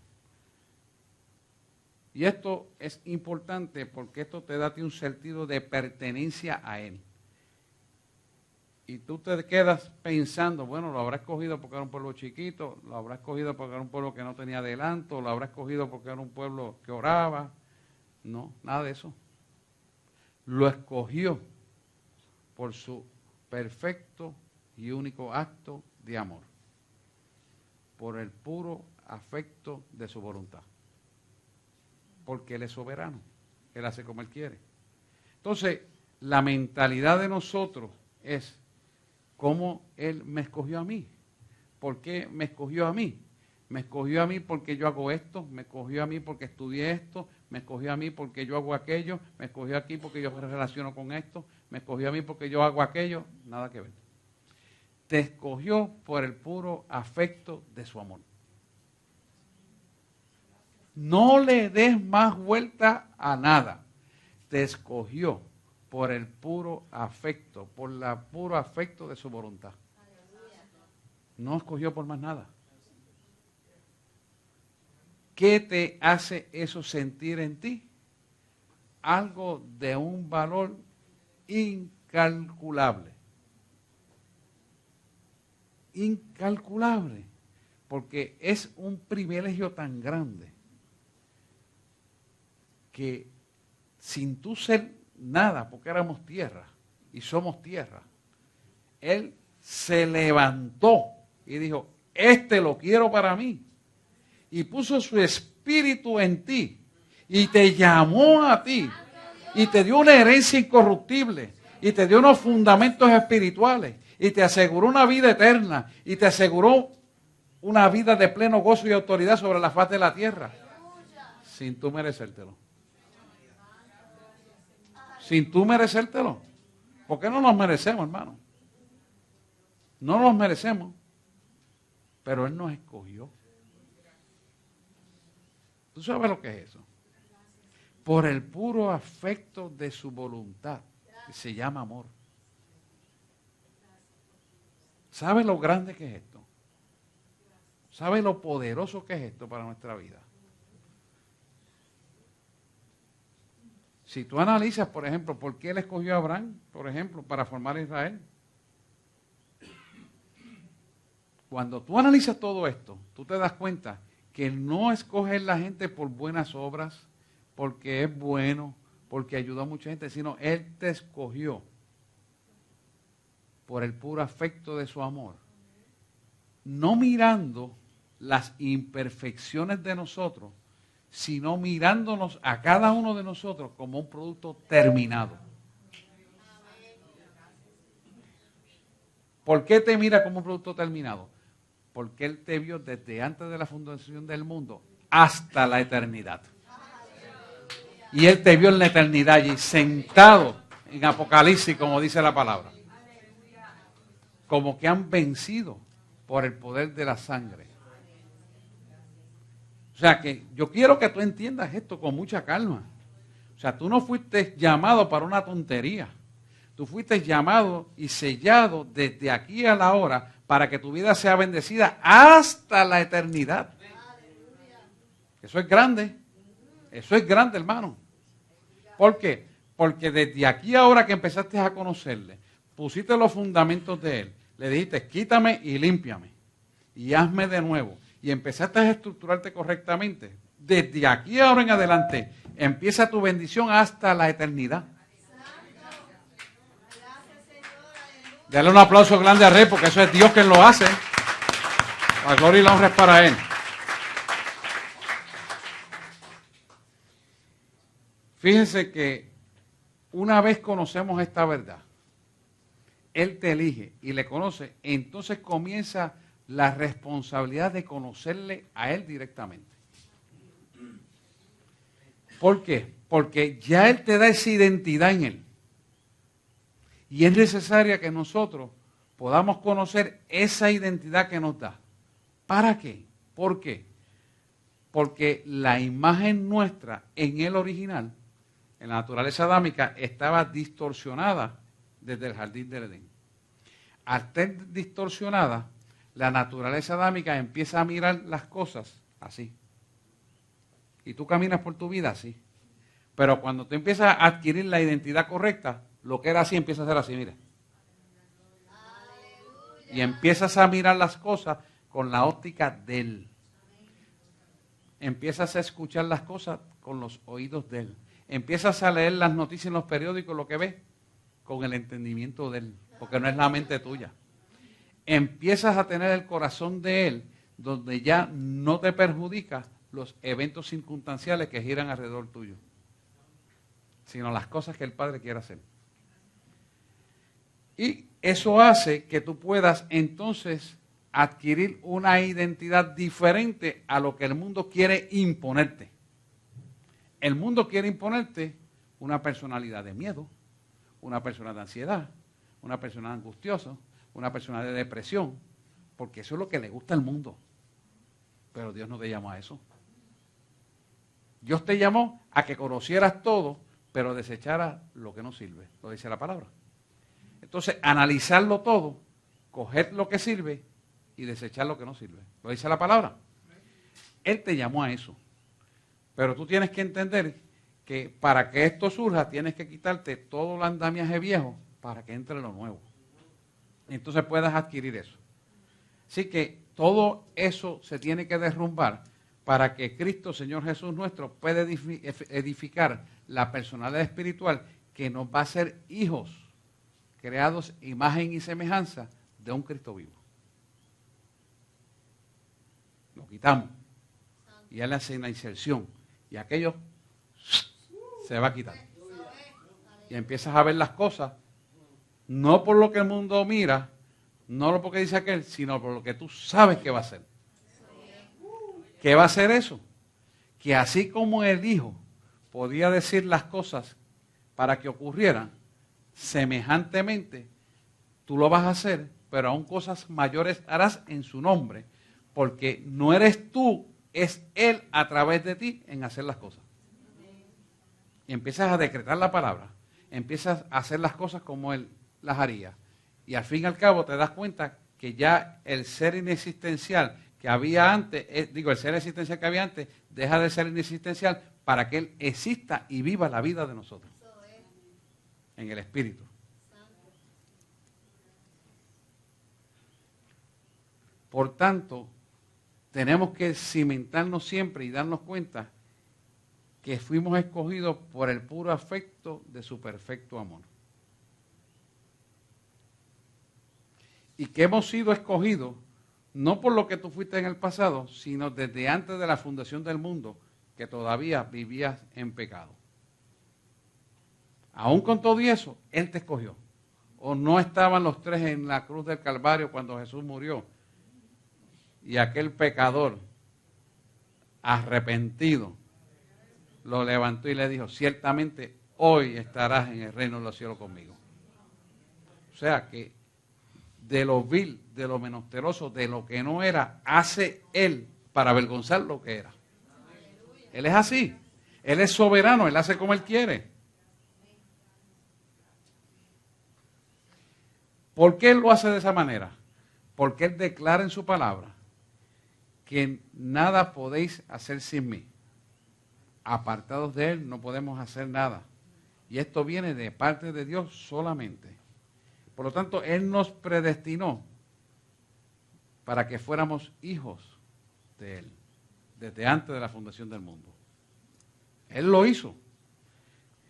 Y esto es importante porque esto te da un sentido de pertenencia a Él. Y tú te quedas pensando, bueno, lo habrá escogido porque era un pueblo chiquito, lo habrá escogido porque era un pueblo que no tenía adelanto, lo habrá escogido porque era un pueblo que oraba. No, nada de eso. Lo escogió por su perfecto y único acto de amor, por el puro afecto de su voluntad, porque Él es soberano, Él hace como Él quiere. Entonces, la mentalidad de nosotros es cómo Él me escogió a mí. ¿Por qué me escogió a mí? Me escogió a mí porque yo hago esto, me escogió a mí porque estudié esto, me escogió a mí porque yo hago aquello, me escogió aquí porque yo me relaciono con esto, me escogió a mí porque yo hago aquello, nada que ver. Te escogió por el puro afecto de su amor. No le des más vuelta a nada. Te escogió por el puro afecto, por el puro afecto de su voluntad. No escogió por más nada. ¿Qué te hace eso sentir en ti? Algo de un valor incalculable. Incalculable. Porque es un privilegio tan grande que sin tú ser nada, porque éramos tierra y somos tierra, Él se levantó y dijo, este lo quiero para mí. Y puso su espíritu en ti y te llamó a ti y te dio una herencia incorruptible y te dio unos fundamentos espirituales y te aseguró una vida eterna y te aseguró una vida de pleno gozo y autoridad sobre la faz de la tierra sin tú merecértelo. Sin tú merecértelo. ¿Por qué no nos merecemos, hermano? No nos merecemos, pero Él nos escogió. ¿Tú sabes lo que es eso? Por el puro afecto de su voluntad, que se llama amor. ¿Sabes lo grande que es esto? ¿Sabes lo poderoso que es esto para nuestra vida? Si tú analizas, por ejemplo, por qué Él escogió a Abraham, por ejemplo, para formar a Israel. Cuando tú analizas todo esto, tú te das cuenta que Él no escoge a la gente por buenas obras, porque es bueno, porque ayudó a mucha gente, sino Él te escogió por el puro afecto de su amor. No mirando las imperfecciones de nosotros, sino mirándonos a cada uno de nosotros como un producto terminado. ¿Por qué te mira como un producto terminado? Porque Él te vio desde antes de la fundación del mundo hasta la eternidad. Y Él te vio en la eternidad allí, sentado en Apocalipsis, como dice la palabra. Como que han vencido por el poder de la sangre. O sea que yo quiero que tú entiendas esto con mucha calma. O sea, tú no fuiste llamado para una tontería. Tú fuiste llamado y sellado desde aquí a la hora para que tu vida sea bendecida hasta la eternidad. Eso es grande. Eso es grande, hermano. ¿Por qué? Porque desde aquí ahora que empezaste a conocerle, pusiste los fundamentos de él, le dijiste, quítame y límpiame, y hazme de nuevo, y empezaste a estructurarte correctamente. Desde aquí ahora en adelante, empieza tu bendición hasta la eternidad. Dale un aplauso grande a Rey, porque eso es Dios quien lo hace. La gloria y la honra es para Él. Fíjense que una vez conocemos esta verdad, Él te elige y le conoce, entonces comienza la responsabilidad de conocerle a Él directamente. ¿Por qué? Porque ya Él te da esa identidad en Él. Y es necesaria que nosotros podamos conocer esa identidad que nos da. ¿Para qué? ¿Por qué? Porque la imagen nuestra en el original, en la naturaleza adámica, estaba distorsionada desde el jardín del Edén. Al estar distorsionada, la naturaleza adámica empieza a mirar las cosas así. Y tú caminas por tu vida así. Pero cuando tú empiezas a adquirir la identidad correcta, lo que era así empieza a ser así, mira. Y empiezas a mirar las cosas con la óptica de Él. Empiezas a escuchar las cosas con los oídos de Él. Empiezas a leer las noticias en los periódicos, lo que ves, con el entendimiento de Él, porque no es la mente tuya. Empiezas a tener el corazón de Él, donde ya no te perjudica los eventos circunstanciales que giran alrededor tuyo, sino las cosas que el Padre quiere hacer. Y eso hace que tú puedas entonces adquirir una identidad diferente a lo que el mundo quiere imponerte. El mundo quiere imponerte una personalidad de miedo, una persona de ansiedad, una persona angustiosa, una persona de depresión, porque eso es lo que le gusta al mundo. Pero Dios no te llamó a eso. Dios te llamó a que conocieras todo, pero desecharas lo que no sirve, lo dice la palabra. Entonces, analizarlo todo, coger lo que sirve y desechar lo que no sirve, lo dice la palabra. Él te llamó a eso. Pero tú tienes que entender que para que esto surja, tienes que quitarte todo el andamiaje viejo para que entre lo nuevo. Y entonces puedas adquirir eso. Así que todo eso se tiene que derrumbar para que Cristo, Señor Jesús nuestro, pueda edificar la personalidad espiritual que nos va a hacer hijos creados imagen y semejanza de un Cristo vivo. Lo quitamos. Y Él hace una inserción. Y aquello se va a quitar. Y empiezas a ver las cosas, no por lo que el mundo mira, no porque dice aquel, sino por lo que tú sabes que va a ser. ¿Qué va a ser eso? Que así como el Hijo podía decir las cosas para que ocurrieran, semejantemente tú lo vas a hacer, pero aún cosas mayores harás en su nombre, porque no eres tú, es Él a través de ti en hacer las cosas. Y empiezas a decretar la palabra, empiezas a hacer las cosas como Él las haría. Y al fin y al cabo te das cuenta que ya el ser inexistencial que había antes, el ser existencial que había antes, deja de ser inexistencial para que Él exista y viva la vida de nosotros. En el Espíritu. Por tanto, tenemos que cimentarnos siempre y darnos cuenta que fuimos escogidos por el puro afecto de su perfecto amor. Y que hemos sido escogidos no por lo que tú fuiste en el pasado, sino desde antes de la fundación del mundo, que todavía vivías en pecado. Aún con todo eso, Él te escogió. O no estaban los tres en la cruz del Calvario cuando Jesús murió. Y aquel pecador arrepentido lo levantó y le dijo, ciertamente hoy estarás en el reino de los cielos conmigo. O sea que de lo vil, de lo menesteroso, de lo que no era, hace Él para avergonzar lo que era. Él es así. Él es soberano, Él hace como Él quiere. ¿Por qué Él lo hace de esa manera? Porque Él declara en su palabra que nada podéis hacer sin mí. Apartados de Él no podemos hacer nada. Y esto viene de parte de Dios solamente. Por lo tanto, Él nos predestinó para que fuéramos hijos de Él, desde antes de la fundación del mundo. Él lo hizo.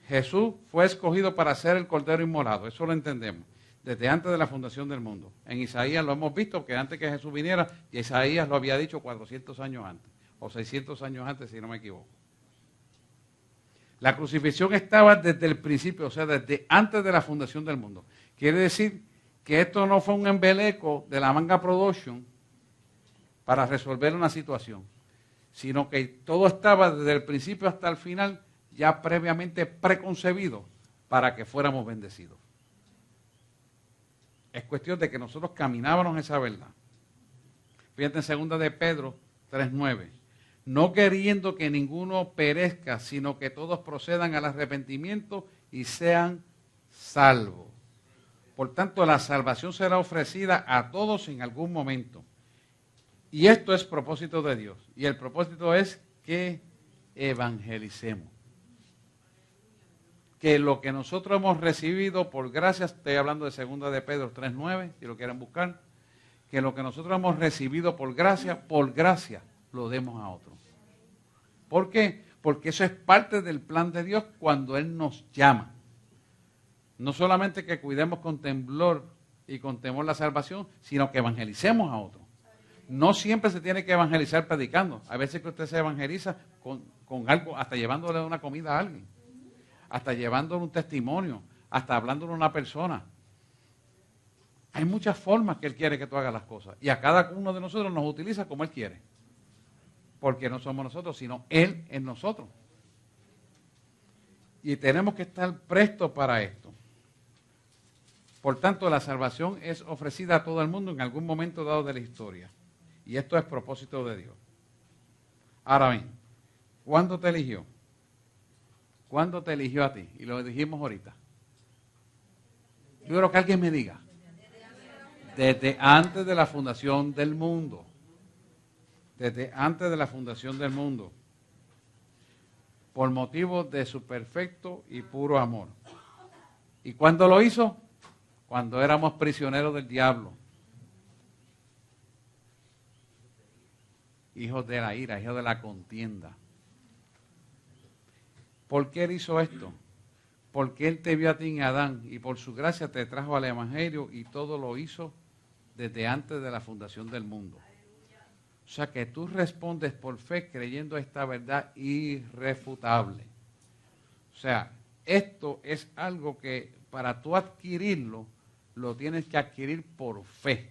Jesús fue escogido para ser el Cordero Inmolado, eso lo entendemos, desde antes de la fundación del mundo. En Isaías lo hemos visto, que antes que Jesús viniera, y Isaías lo había dicho 400 años antes, o 600 años antes, si no me equivoco. La crucifixión estaba desde el principio, o sea, desde antes de la fundación del mundo. Quiere decir que esto no fue un embeleco de la Manga Production para resolver una situación, sino que todo estaba desde el principio hasta el final ya previamente preconcebido para que fuéramos bendecidos. Es cuestión de que nosotros caminábamos esa verdad. Fíjate en 2 de Pedro 3:9. No queriendo que ninguno perezca, sino que todos procedan al arrepentimiento y sean salvos. Por tanto, la salvación será ofrecida a todos en algún momento. Y esto es propósito de Dios. Y el propósito es que evangelicemos. Que lo que nosotros hemos recibido por gracia, estoy hablando de 2 de Pedro 3:9, si lo quieren buscar, que lo que nosotros hemos recibido por gracia lo demos a otro. ¿Por qué? Porque eso es parte del plan de Dios cuando Él nos llama. No solamente que cuidemos con temblor y con temor la salvación, sino que evangelicemos a otro. No siempre se tiene que evangelizar predicando. A veces que usted se evangeliza con algo, hasta llevándole una comida a alguien, hasta llevándole un testimonio, hasta hablándole a una persona. Hay muchas formas que Él quiere que tú hagas las cosas. Y a cada uno de nosotros nos utiliza como Él quiere. Porque no somos nosotros, sino Él en nosotros. Y tenemos que estar prestos para esto. Por tanto, la salvación es ofrecida a todo el mundo en algún momento dado de la historia. Y esto es propósito de Dios. Ahora bien, ¿cuándo te eligió? ¿Cuándo te eligió a ti? Y lo dijimos ahorita. Yo quiero que alguien me diga. Desde antes de la fundación del mundo. Desde antes de la fundación del mundo. Por motivo de su perfecto y puro amor. ¿Y cuándo lo hizo? Cuando éramos prisioneros del diablo. Hijos de la ira, hijos de la contienda. ¿Por qué Él hizo esto? Porque Él te vio a ti en Adán y por su gracia te trajo al Evangelio y todo lo hizo desde antes de la fundación del mundo. O sea que tú respondes por fe creyendo esta verdad irrefutable. O sea, esto es algo que para tú adquirirlo, lo tienes que adquirir por fe,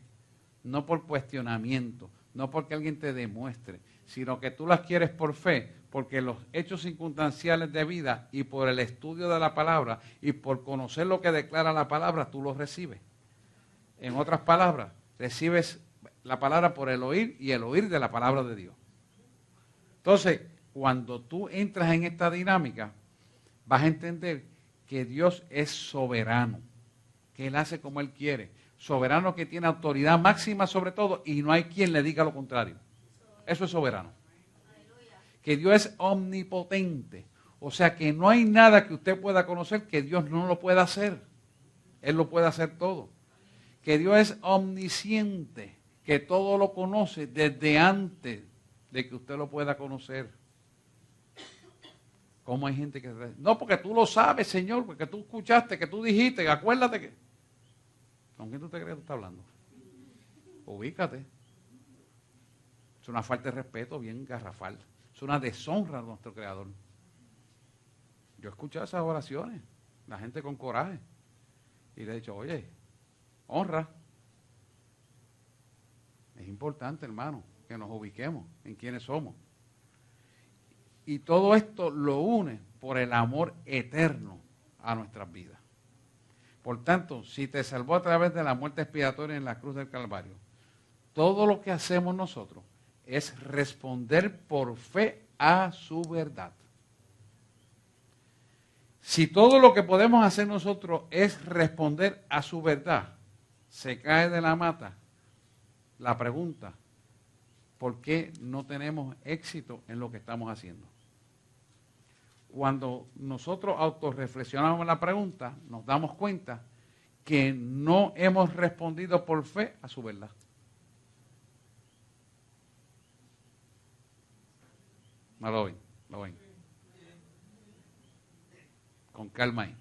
no por cuestionamiento, no porque alguien te demuestre, sino que tú las quieres por fe, porque los hechos circunstanciales de vida y por el estudio de la palabra y por conocer lo que declara la palabra, tú lo recibes. En otras palabras, recibes la palabra por el oír y el oír de la palabra de Dios. Entonces, cuando tú entras en esta dinámica, vas a entender que Dios es soberano, que Él hace como Él quiere, soberano que tiene autoridad máxima sobre todo y no hay quien le diga lo contrario. Eso es soberano. Que Dios es omnipotente, o sea que no hay nada que usted pueda conocer que Dios no lo pueda hacer. Él lo puede hacer todo. Que Dios es omnisciente, que todo lo conoce desde antes de que usted lo pueda conocer. ¿Cómo hay gente que... No, porque tú lo sabes, Señor, porque tú escuchaste, que tú dijiste, acuérdate que... ¿Con quién tú te crees que tú estás hablando? Ubícate. Es una falta de respeto bien garrafal. Es una deshonra a nuestro Creador. Yo he escuchado esas oraciones, la gente con coraje. Y le he dicho, oye, honra. Es importante, hermano, que nos ubiquemos en quiénes somos. Y todo esto lo une por el amor eterno a nuestras vidas. Por tanto, si te salvó a través de la muerte expiatoria en la cruz del Calvario, todo lo que hacemos nosotros es responder por fe a su verdad. Si todo lo que podemos hacer nosotros es responder a su verdad, se cae de la mata, la pregunta, ¿por qué no tenemos éxito en lo que estamos haciendo? Cuando nosotros autorreflexionamos la pregunta, nos damos cuenta que no hemos respondido por fe a su verdad. No lo ven. Con calma ahí.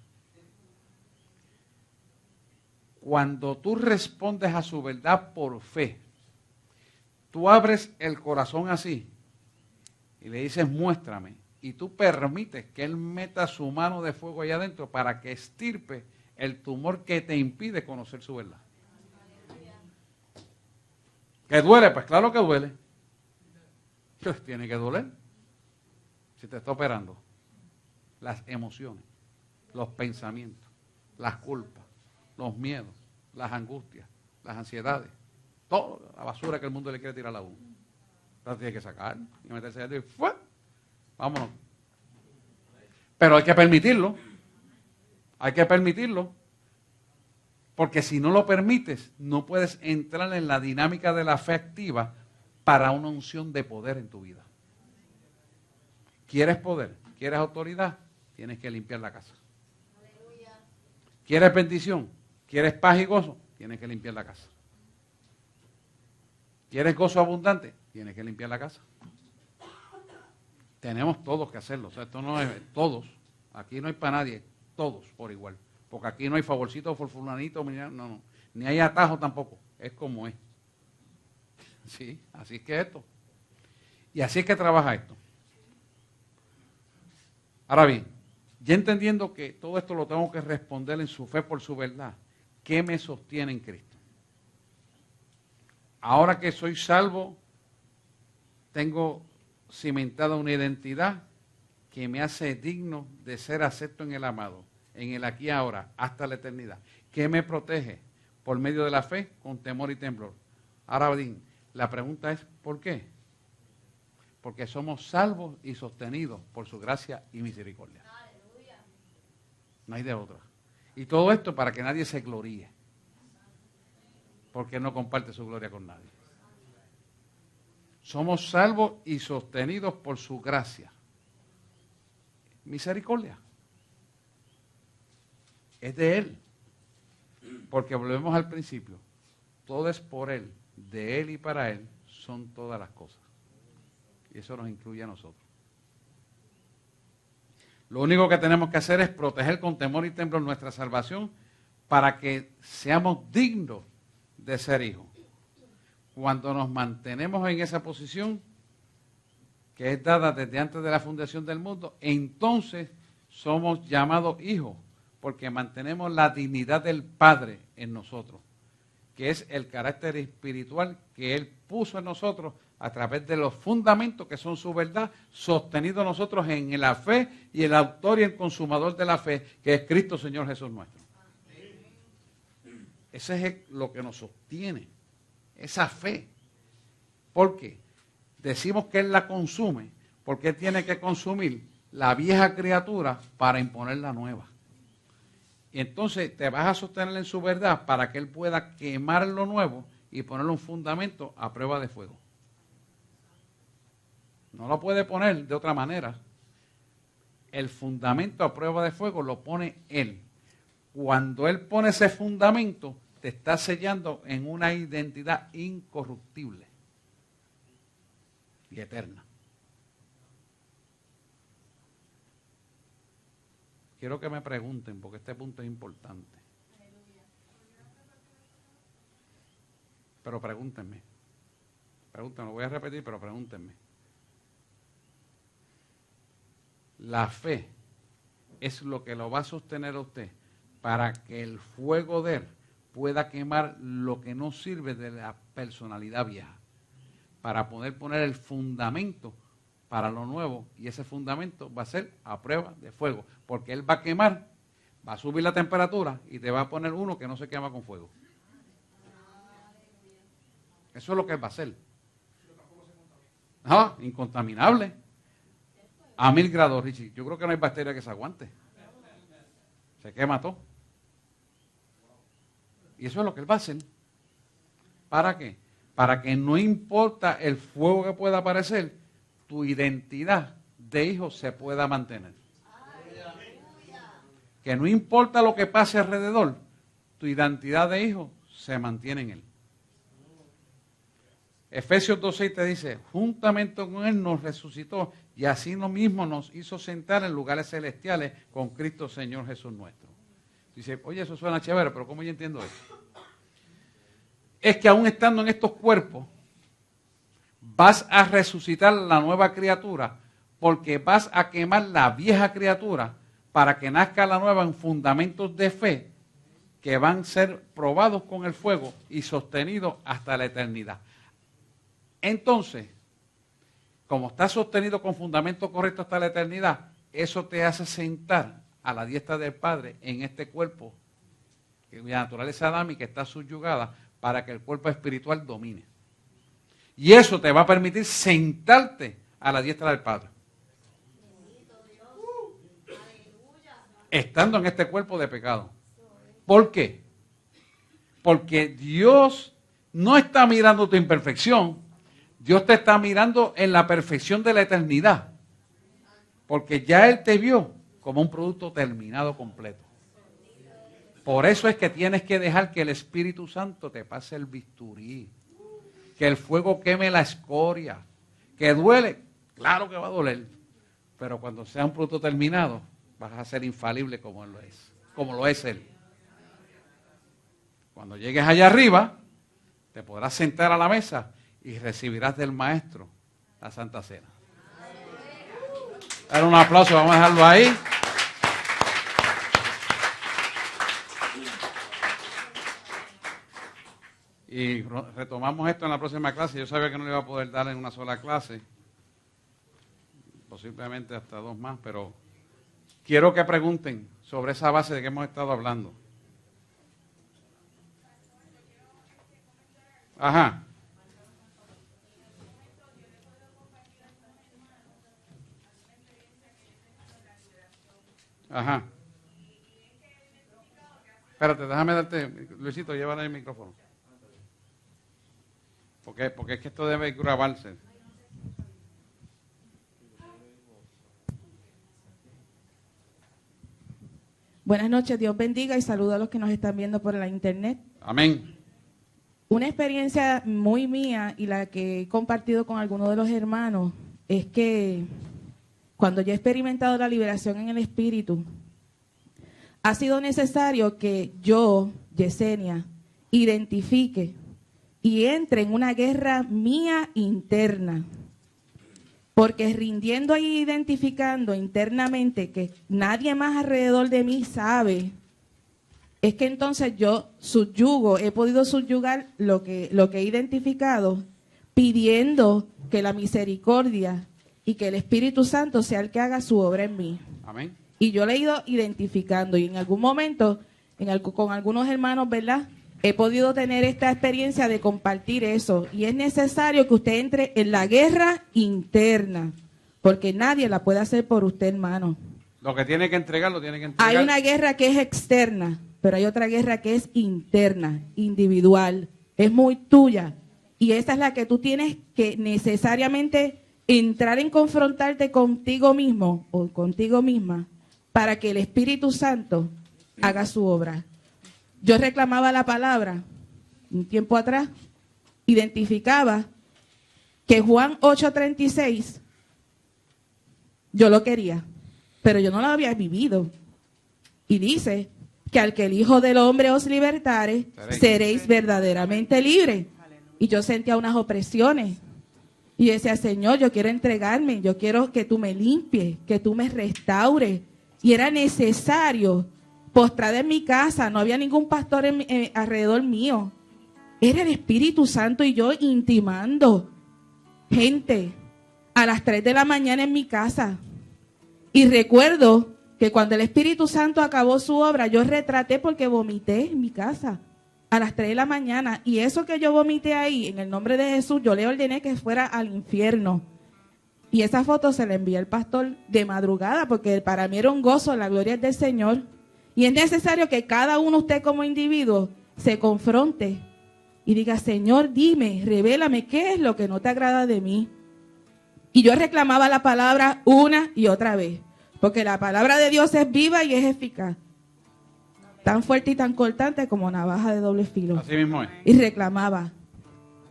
Cuando tú respondes a su verdad por fe, tú abres el corazón así y le dices, muéstrame. Y tú permites que Él meta su mano de fuego allá adentro para que estirpe el tumor que te impide conocer su verdad. ¿Que duele? Pues claro que duele. Pues tiene que doler. Si te está operando. Las emociones, los pensamientos, las culpas, los miedos, las angustias, las ansiedades, toda la basura que el mundo le quiere tirar a uno. Entonces tiene que sacar y meterse adentro y ¡fue! Vámonos. Pero hay que permitirlo. Hay que permitirlo. Porque si no lo permites, no puedes entrar en la dinámica de la fe activa para una unción de poder en tu vida. ¿Quieres poder? ¿Quieres autoridad? Tienes que limpiar la casa. ¿Quieres bendición? ¿Quieres paz y gozo? Tienes que limpiar la casa. ¿Quieres gozo abundante? Tienes que limpiar la casa. Tenemos todos que hacerlo. O sea, esto no es todos. Aquí no hay para nadie. Todos por igual. Porque aquí no hay favorcito por fulanito. No. Ni hay atajo tampoco. Es como es. Sí, así es que esto. Y así es que trabaja esto. Ahora bien, ya entendiendo que todo esto lo tengo que responder en su fe por su verdad, ¿qué me sostiene en Cristo? Ahora que soy salvo, tengo cimentada una identidad que me hace digno de ser acepto en el amado, en el aquí y ahora, hasta la eternidad. ¿Qué me protege? Por medio de la fe, con temor y temblor. Ahora bien, la pregunta es, ¿por qué? Porque somos salvos y sostenidos por su gracia y misericordia. No hay de otra. Y todo esto para que nadie se gloríe. Porque Él no comparte su gloria con nadie. Somos salvos y sostenidos por su gracia. Misericordia. Es de Él. Porque volvemos al principio. Todo es por Él, de Él y para Él son todas las cosas. Y eso nos incluye a nosotros. Lo único que tenemos que hacer es proteger con temor y temblor nuestra salvación para que seamos dignos de ser hijos. Cuando nos mantenemos en esa posición, que es dada desde antes de la fundación del mundo, entonces somos llamados hijos, porque mantenemos la dignidad del Padre en nosotros, que es el carácter espiritual que Él puso en nosotros a través de los fundamentos que son su verdad, sostenidos nosotros en la fe y el autor y el consumador de la fe, que es Cristo Señor Jesús nuestro. Ese es lo que nos sostiene, esa fe. ¿Por qué? Decimos que Él la consume, porque Él tiene que consumir la vieja criatura para imponer la nueva. Y entonces te vas a sostener en su verdad para que Él pueda quemar lo nuevo y ponerle un fundamento a prueba de fuego. No lo puede poner de otra manera. El fundamento a prueba de fuego lo pone Él. Cuando Él pone ese fundamento, te está sellando en una identidad incorruptible y eterna. Quiero que me pregunten, porque este punto es importante. Pero pregúntenme. Pregúntenme, lo voy a repetir, pero pregúntenme. La fe es lo que lo va a sostener a usted para que el fuego de Él pueda quemar lo que no sirve de la personalidad vieja, para poder poner el fundamento para lo nuevo, y ese fundamento va a ser a prueba de fuego, porque Él va a quemar, va a subir la temperatura y te va a poner uno que no se quema con fuego. Eso es lo que Él va a hacer. Incontaminable. A 1000 grados, Richie. Yo creo que no hay bacteria que se aguante. Se quema todo. Y eso es lo que Él va a hacer. ¿Para qué? Para que no importa el fuego que pueda aparecer, tu identidad de hijo se pueda mantener. Que no importa lo que pase alrededor, tu identidad de hijo se mantiene en Él. Efesios 2:6 te dice, juntamente con Él nos resucitó y así mismo nos hizo sentar en lugares celestiales con Cristo Señor Jesús nuestro. Dice, oye, eso suena chévere, pero ¿cómo yo entiendo eso? Es que aún estando en estos cuerpos, vas a resucitar la nueva criatura porque vas a quemar la vieja criatura para que nazca la nueva en fundamentos de fe que van a ser probados con el fuego y sostenidos hasta la eternidad. Entonces, como está sostenido con fundamentos correctos hasta la eternidad, eso te hace sentar a la diestra del Padre en este cuerpo, cuya naturaleza adámica está subyugada, para que el cuerpo espiritual domine. Y eso te va a permitir sentarte a la diestra del Padre. Estando en este cuerpo de pecado. ¿Por qué? Porque Dios no está mirando tu imperfección. Dios te está mirando en la perfección de la eternidad. Porque ya Él te vio como un producto terminado completo. Por eso es que tienes que dejar que el Espíritu Santo te pase el bisturí. Que el fuego queme la escoria. Que duele, claro que va a doler. Pero cuando sea un producto terminado, vas a ser infalible como Él lo es. Como lo es Él. Cuando llegues allá arriba, te podrás sentar a la mesa y recibirás del Maestro la Santa Cena. Dar un aplauso, vamos a dejarlo ahí. Y retomamos esto en la próxima clase. Yo sabía que no le iba a poder dar en una sola clase, posiblemente hasta 2 más, pero quiero que pregunten sobre esa base de que hemos estado hablando. Ajá. Ajá. Espérate, déjame darte, Luisito, llévale el micrófono. Porque es que esto debe grabarse. Buenas noches, Dios bendiga y saludo a los que nos están viendo por la internet. Amén. Una experiencia muy mía y la que he compartido con algunos de los hermanos es que cuando yo he experimentado la liberación en el Espíritu, ha sido necesario que yo, Yesenia, identifique y entre en una guerra mía interna. Porque rindiendo y identificando internamente que nadie más alrededor de mí sabe, es que entonces yo he podido subyugar lo que he identificado, pidiendo que la misericordia y que el Espíritu Santo sea el que haga su obra en mí. Amén. Y yo le he ido identificando y en algún momento, con algunos hermanos, ¿verdad?, he podido tener esta experiencia de compartir eso. Y es necesario que usted entre en la guerra interna, porque nadie la puede hacer por usted, hermano. Lo que tiene que entregar, lo tiene que entregar. Hay una guerra que es externa, pero hay otra guerra que es interna, individual. Es muy tuya. Y esa es la que tú tienes que necesariamente entrar en confrontarte contigo mismo o contigo misma para que el Espíritu Santo haga su obra. Yo reclamaba la palabra un tiempo atrás, identificaba que Juan 8:36 yo lo quería, pero yo no lo había vivido. Y dice que al que el Hijo del Hombre os libertare, seréis verdaderamente libres. Y yo sentía unas opresiones. Y decía, Señor, yo quiero entregarme, yo quiero que tú me limpies, que tú me restaures. Y era necesario postrada en mi casa, no había ningún pastor alrededor mío. Era el Espíritu Santo y yo intimando gente a las 3 de la mañana en mi casa. Y recuerdo que cuando el Espíritu Santo acabó su obra, yo retraté porque vomité en mi casa a las 3 de la mañana. Y eso que yo vomité ahí, en el nombre de Jesús, yo le ordené que fuera al infierno. Y esa foto se la envié al pastor de madrugada porque para mí era un gozo, la gloria es del Señor. Y es necesario que cada uno, usted como individuo, se confronte y diga, Señor, dime, revélame qué es lo que no te agrada de mí. Y yo reclamaba la palabra una y otra vez, porque la palabra de Dios es viva y es eficaz, tan fuerte y tan cortante como navaja de doble filo. Así mismo es. Y reclamaba,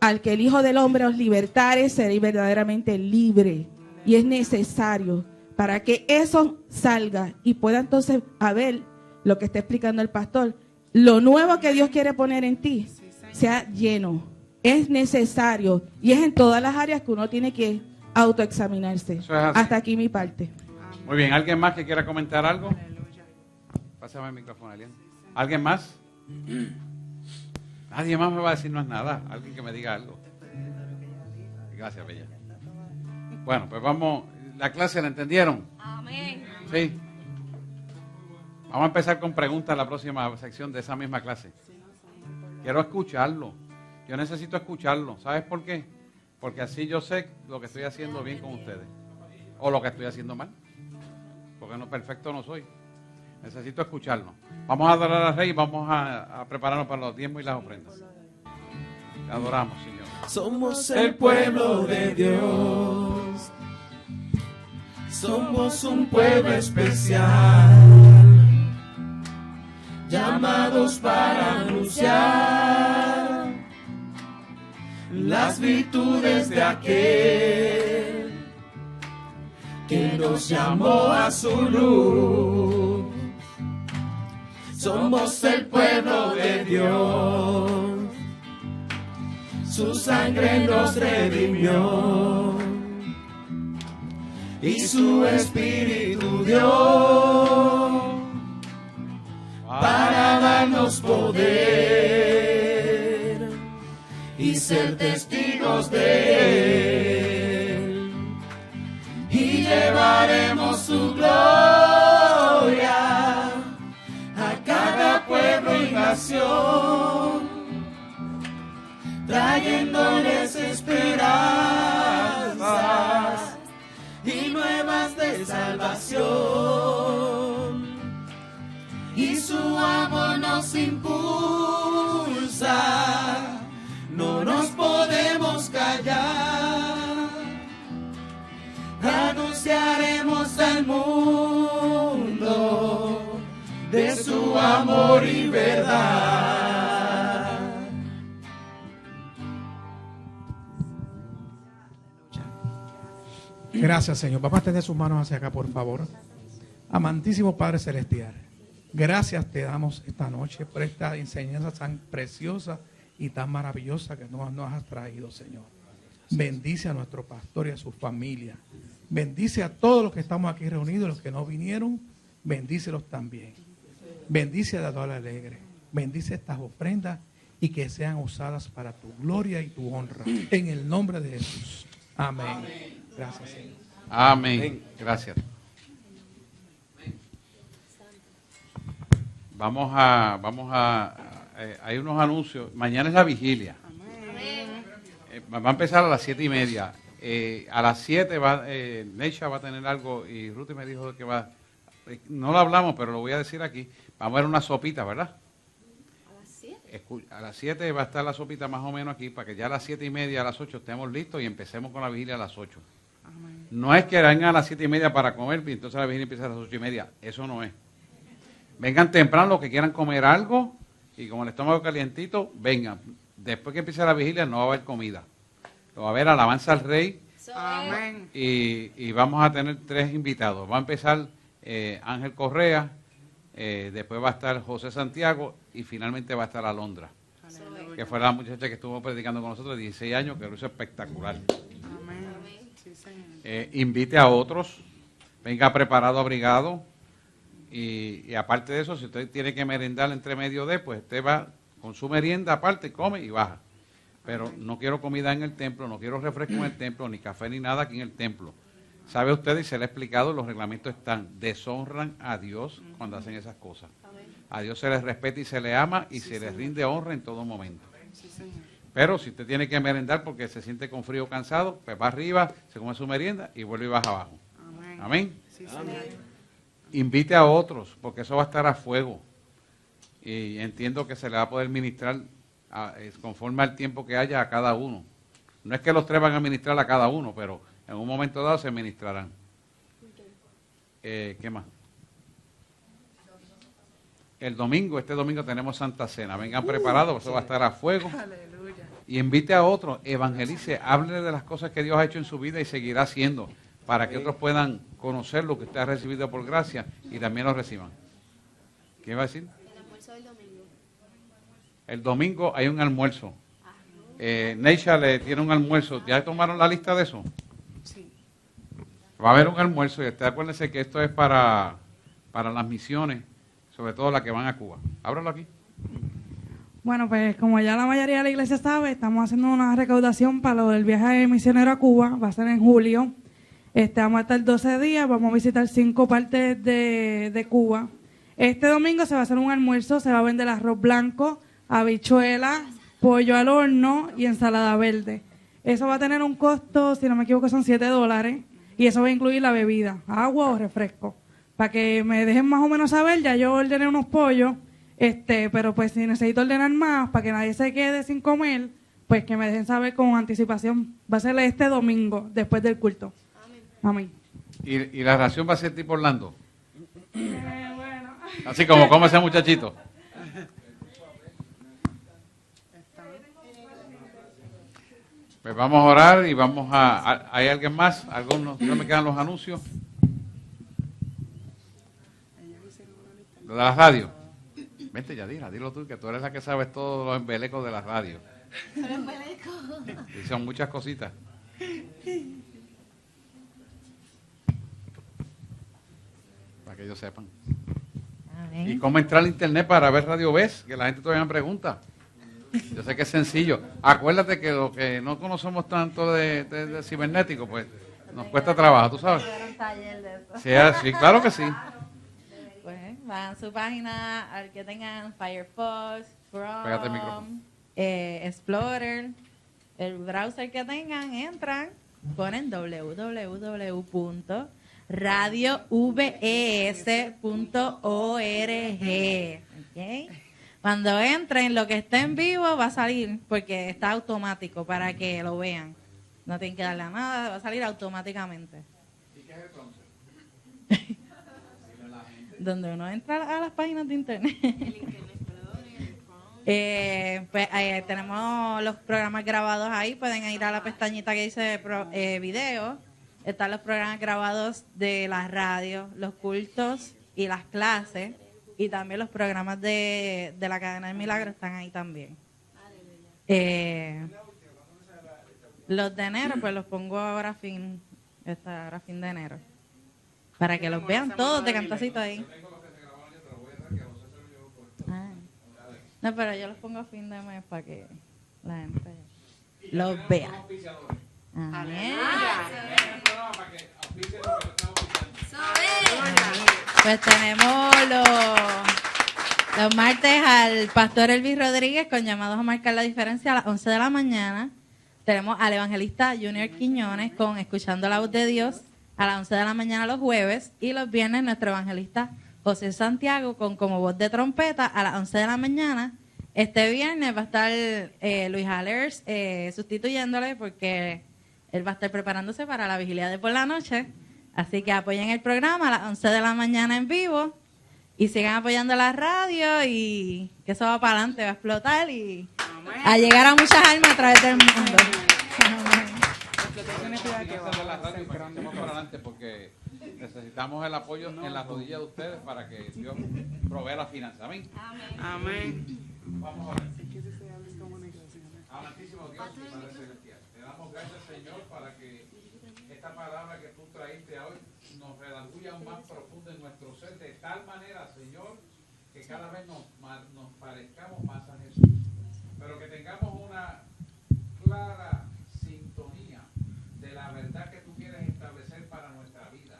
al que el Hijo del Hombre os libertare, seréis verdaderamente libre. Y es necesario para que eso salga y pueda entonces ver lo que está explicando el pastor. Lo nuevo que Dios quiere poner en ti sea lleno. Es necesario y es en todas las áreas que uno tiene que autoexaminarse. Eso es así. Hasta aquí mi parte. Muy bien, ¿alguien más que quiera comentar algo? Pásame el micrófono, Elian. ¿Alguien más? Nadie más me va a decir no es nada. Alguien que me diga algo. Gracias, Bella. Bueno, pues vamos. ¿La clase la entendieron? Amén. Sí. Vamos a empezar con preguntas en la próxima sección de esa misma clase. Quiero escucharlo. Yo necesito escucharlo. ¿Sabes por qué? Porque así yo sé lo que estoy haciendo bien con ustedes. O lo que estoy haciendo mal. Porque no perfecto no soy. Necesito escucharlo. Vamos a adorar al Rey y vamos a prepararnos para los diezmos y las ofrendas. Te adoramos, Señor. Somos el pueblo de Dios. Somos un pueblo especial, llamados para anunciar las virtudes de aquel que nos llamó a su luz. Somos el pueblo de Dios, su sangre nos redimió y su espíritu dio para darnos poder y ser testigos de él, y llevaremos su gloria a cada pueblo y nación, trayéndoles esperanzas y nuevas de salvación, y su amor nos impulsa, no nos podemos callar, anunciaremos al mundo de su amor y verdad. Gracias, Señor. Vamos a extender sus manos hacia acá, por favor. Amantísimo Padre Celestial, gracias te damos esta noche por esta enseñanza tan preciosa y tan maravillosa que nos has traído, Señor. Bendice a nuestro pastor y a su familia. Bendice a todos los que estamos aquí reunidos, los que no vinieron, bendícelos también. Bendice a Dador Alegre. Bendice estas ofrendas y que sean usadas para tu gloria y tu honra. En el nombre de Jesús. Amén. Gracias, Señor. Amén. Gracias. Hay unos anuncios. Mañana es la vigilia. Va a empezar a las 7:30. A las 7 Neisha va a tener algo y Ruth me dijo que va. No lo hablamos, pero lo voy a decir aquí. Vamos a ver una sopita, ¿verdad? A las 7 va a estar la sopita más o menos aquí, para que ya a las 7:30, a las 8 estemos listos y empecemos con la vigilia a las 8. Amén. No es que vengan a las 7:30 para comer y entonces la vigilia empieza a las 8:30. Eso no es. Vengan temprano los que quieran comer algo y como el estómago calientito, vengan. Después que empiece la vigilia no va a haber comida. Va a haber alabanza al Rey. Amén. Y vamos a tener 3 invitados. Va a empezar Ángel Correa. Después va a estar José Santiago y finalmente va a estar Alondra, que fue la muchacha que estuvo predicando con nosotros de 16 años, que lo hizo espectacular. Amén. Sí, Señor. Invite a otros, venga preparado, abrigado, y aparte de eso, si usted tiene que merendar entre medio de, pues usted va con su merienda aparte, come y baja. Pero no quiero comida en el templo, no quiero refresco en el templo, ni café ni nada aquí en el templo. Sabe usted, y se le ha explicado, los reglamentos están, deshonran a Dios cuando hacen esas cosas. A Dios se les respeta y se le ama y se les rinde honra en todo momento. Pero si usted tiene que merendar porque se siente con frío o cansado, pues va arriba, se come su merienda y vuelve y baja abajo. Amén. Sí, Señor. Invite a otros, porque eso va a estar a fuego. y entiendo que se le va a poder ministrar conforme al tiempo que haya a cada uno. No es que los 3 van a ministrar a cada uno, pero en un momento dado se ministrarán. ¿Qué más? Este domingo tenemos Santa Cena. Vengan preparados, eso va a estar a fuego. Aleluya. Y invite a otros, evangelice, hable de las cosas que Dios ha hecho en su vida y seguirá haciendo, para que otros puedan conocer lo que usted ha recibido por gracia y también lo reciban. ¿Qué va a decir? El almuerzo del domingo. El domingo hay un almuerzo. Neisha le tiene un almuerzo. ¿Ya tomaron la lista de eso? Sí. Va a haber un almuerzo y usted acuérdense que esto es para las misiones, sobre todo las que van a Cuba. Ábralo aquí. Bueno, pues como ya la mayoría de la iglesia sabe, estamos haciendo una recaudación para lo del viaje misionero a Cuba. Va a ser en julio. Vamos a estar 12 días, vamos a visitar 5 partes de Cuba. Este domingo se va a hacer un almuerzo, se va a vender arroz blanco, habichuela, pollo al horno y ensalada verde. Eso va a tener un costo, si no me equivoco, son $7. Y eso va a incluir la bebida, agua o refresco. Para que me dejen más o menos saber, ya yo ordené unos pollos, pero pues si necesito ordenar más, para que nadie se quede sin comer, pues que me dejen saber con anticipación. Va a ser este domingo, después del culto. Amén. ¿Y la ración va a ser tipo Orlando? Bueno. Así como come ese muchachito. Pues vamos a orar y vamos ¿hay alguien más? ¿Algunos? ¿No me quedan los anuncios? ¿Lo de la radio? Vente, Yadira, dilo tú, que tú eres la que sabes todos los embelecos de la radio. Y son muchas cositas. Para que ellos sepan. Amén. ¿Y cómo entrar al internet para ver Radio Ves? Que la gente todavía me pregunta. Yo sé que es sencillo. Acuérdate que lo que no conocemos tanto de cibernético, pues nos cuesta trabajo, ¿tú sabes? Un taller de eso. Sí, claro que sí. Pues van a su página, al que tengan Firefox, Pégate el micrófono. Chrome, Explorer, el browser que tengan, entran, ponen www.radioves.org. ¿Okay? Cuando entren, lo que esté en vivo va a salir, porque está automático para que lo vean. No tienen que darle a nada, va a salir automáticamente. ¿Y qué es el bronce? Donde uno entra a las páginas de internet. Tenemos los programas grabados ahí, pueden ir a la pestañita que dice video. Están los programas grabados de la radio, los cultos y las clases. Y también los programas de la cadena del milagro están ahí también. Los de enero, pues los pongo ahora a fin de enero. Para que los vean todos de cantacito ahí. No, pero yo los pongo a fin de mes para que la gente los vea. Amén. Pues tenemos los martes al pastor Elvis Rodríguez con llamados a marcar la diferencia a las 11 de la mañana. Tenemos al evangelista Junior Quiñones con Escuchando la Voz de Dios a las 11 de la mañana los jueves. Y los viernes nuestro evangelista José Santiago con Como Voz de Trompeta a las 11 de la mañana. Este viernes va a estar Luis Alers sustituyéndole porque él va a estar preparándose para la vigilia de por la noche. Así que apoyen el programa a las 11 de la mañana en vivo y sigan apoyando la radio y que eso va para adelante, va a explotar y a llegar a muchas almas a través del mundo. Porque necesitamos el apoyo en la rodilla de ustedes para que Dios provea la finanza. Amén. Amén. Vamos a ver. Amantísimo Dios y Padre Celestial. Te damos gracias, Señor, para que esta palabra que tú traíste hoy nos redarguya aún más profundo en nuestro ser, de tal manera, Señor, que cada vez nos parezcamos más a Jesús. Pero que tengamos una clara sintonía de la verdad que tú quieres establecer para nuestra vida.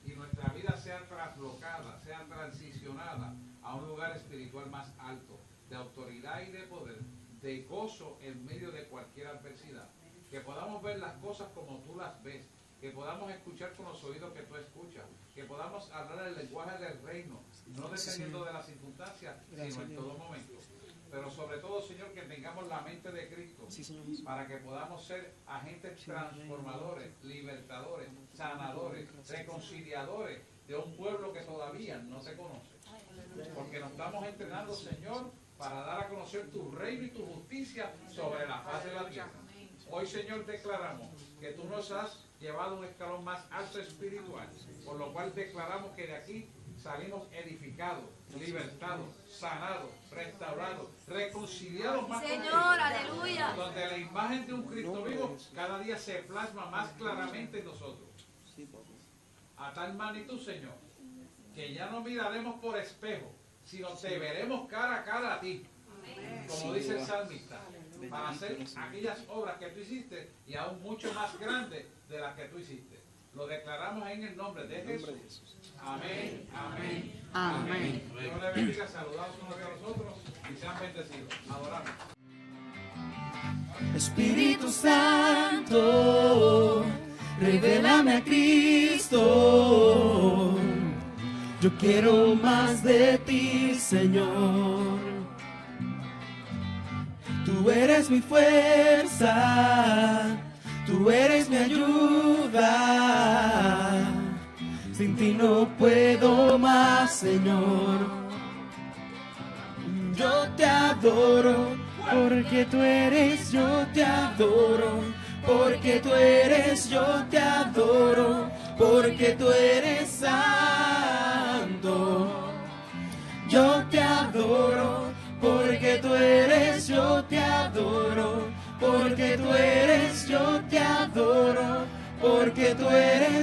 Y nuestra vida sea traslocada, sea transicionada a un lugar espiritual más alto, de autoridad y de poder, de gozo en medio de cualquier adversidad. Que podamos ver las cosas como tú las ves que podamos escuchar con los oídos que tú escuchas, que podamos hablar el lenguaje del reino, no dependiendo de las circunstancias, sino en todo momento. Pero sobre todo, Señor, que tengamos la mente de Cristo, para que podamos ser agentes transformadores, libertadores, sanadores, reconciliadores de un pueblo que todavía no te conoce. Porque nos estamos entrenando, Señor, para dar a conocer tu reino y tu justicia sobre la faz de la tierra. Hoy, Señor, declaramos que tú nos has llevado un escalón más alto espiritual, por lo cual declaramos que de aquí salimos edificados, libertados, sanados, restaurados, reconciliados más Señor, con Dios, aleluya. donde la imagen de un Cristo vivo cada día se plasma más claramente en nosotros. A tal magnitud, Señor, que ya no miraremos por espejo, sino te veremos cara a cara a ti, como dice el salmista, para hacer aquellas obras que tú hiciste y aún mucho más grandes de las que tú hiciste. Lo declaramos en el nombre de Jesús. Amén, amén, amén. Dios les bendiga, saludados unos a nosotros y sean bendecidos. Adoramos. Espíritu Santo, revélame a Cristo. Yo quiero más de ti, Señor. Tú eres mi fuerza, tú eres mi ayuda. Sin ti no puedo más, Señor. Yo te adoro, porque tú eres, yo te adoro. Porque tú eres, yo te adoro. Porque tú eres santo. Yo te adoro, porque tú eres, yo te adoro. Porque tú eres, yo te adoro. Porque tú eres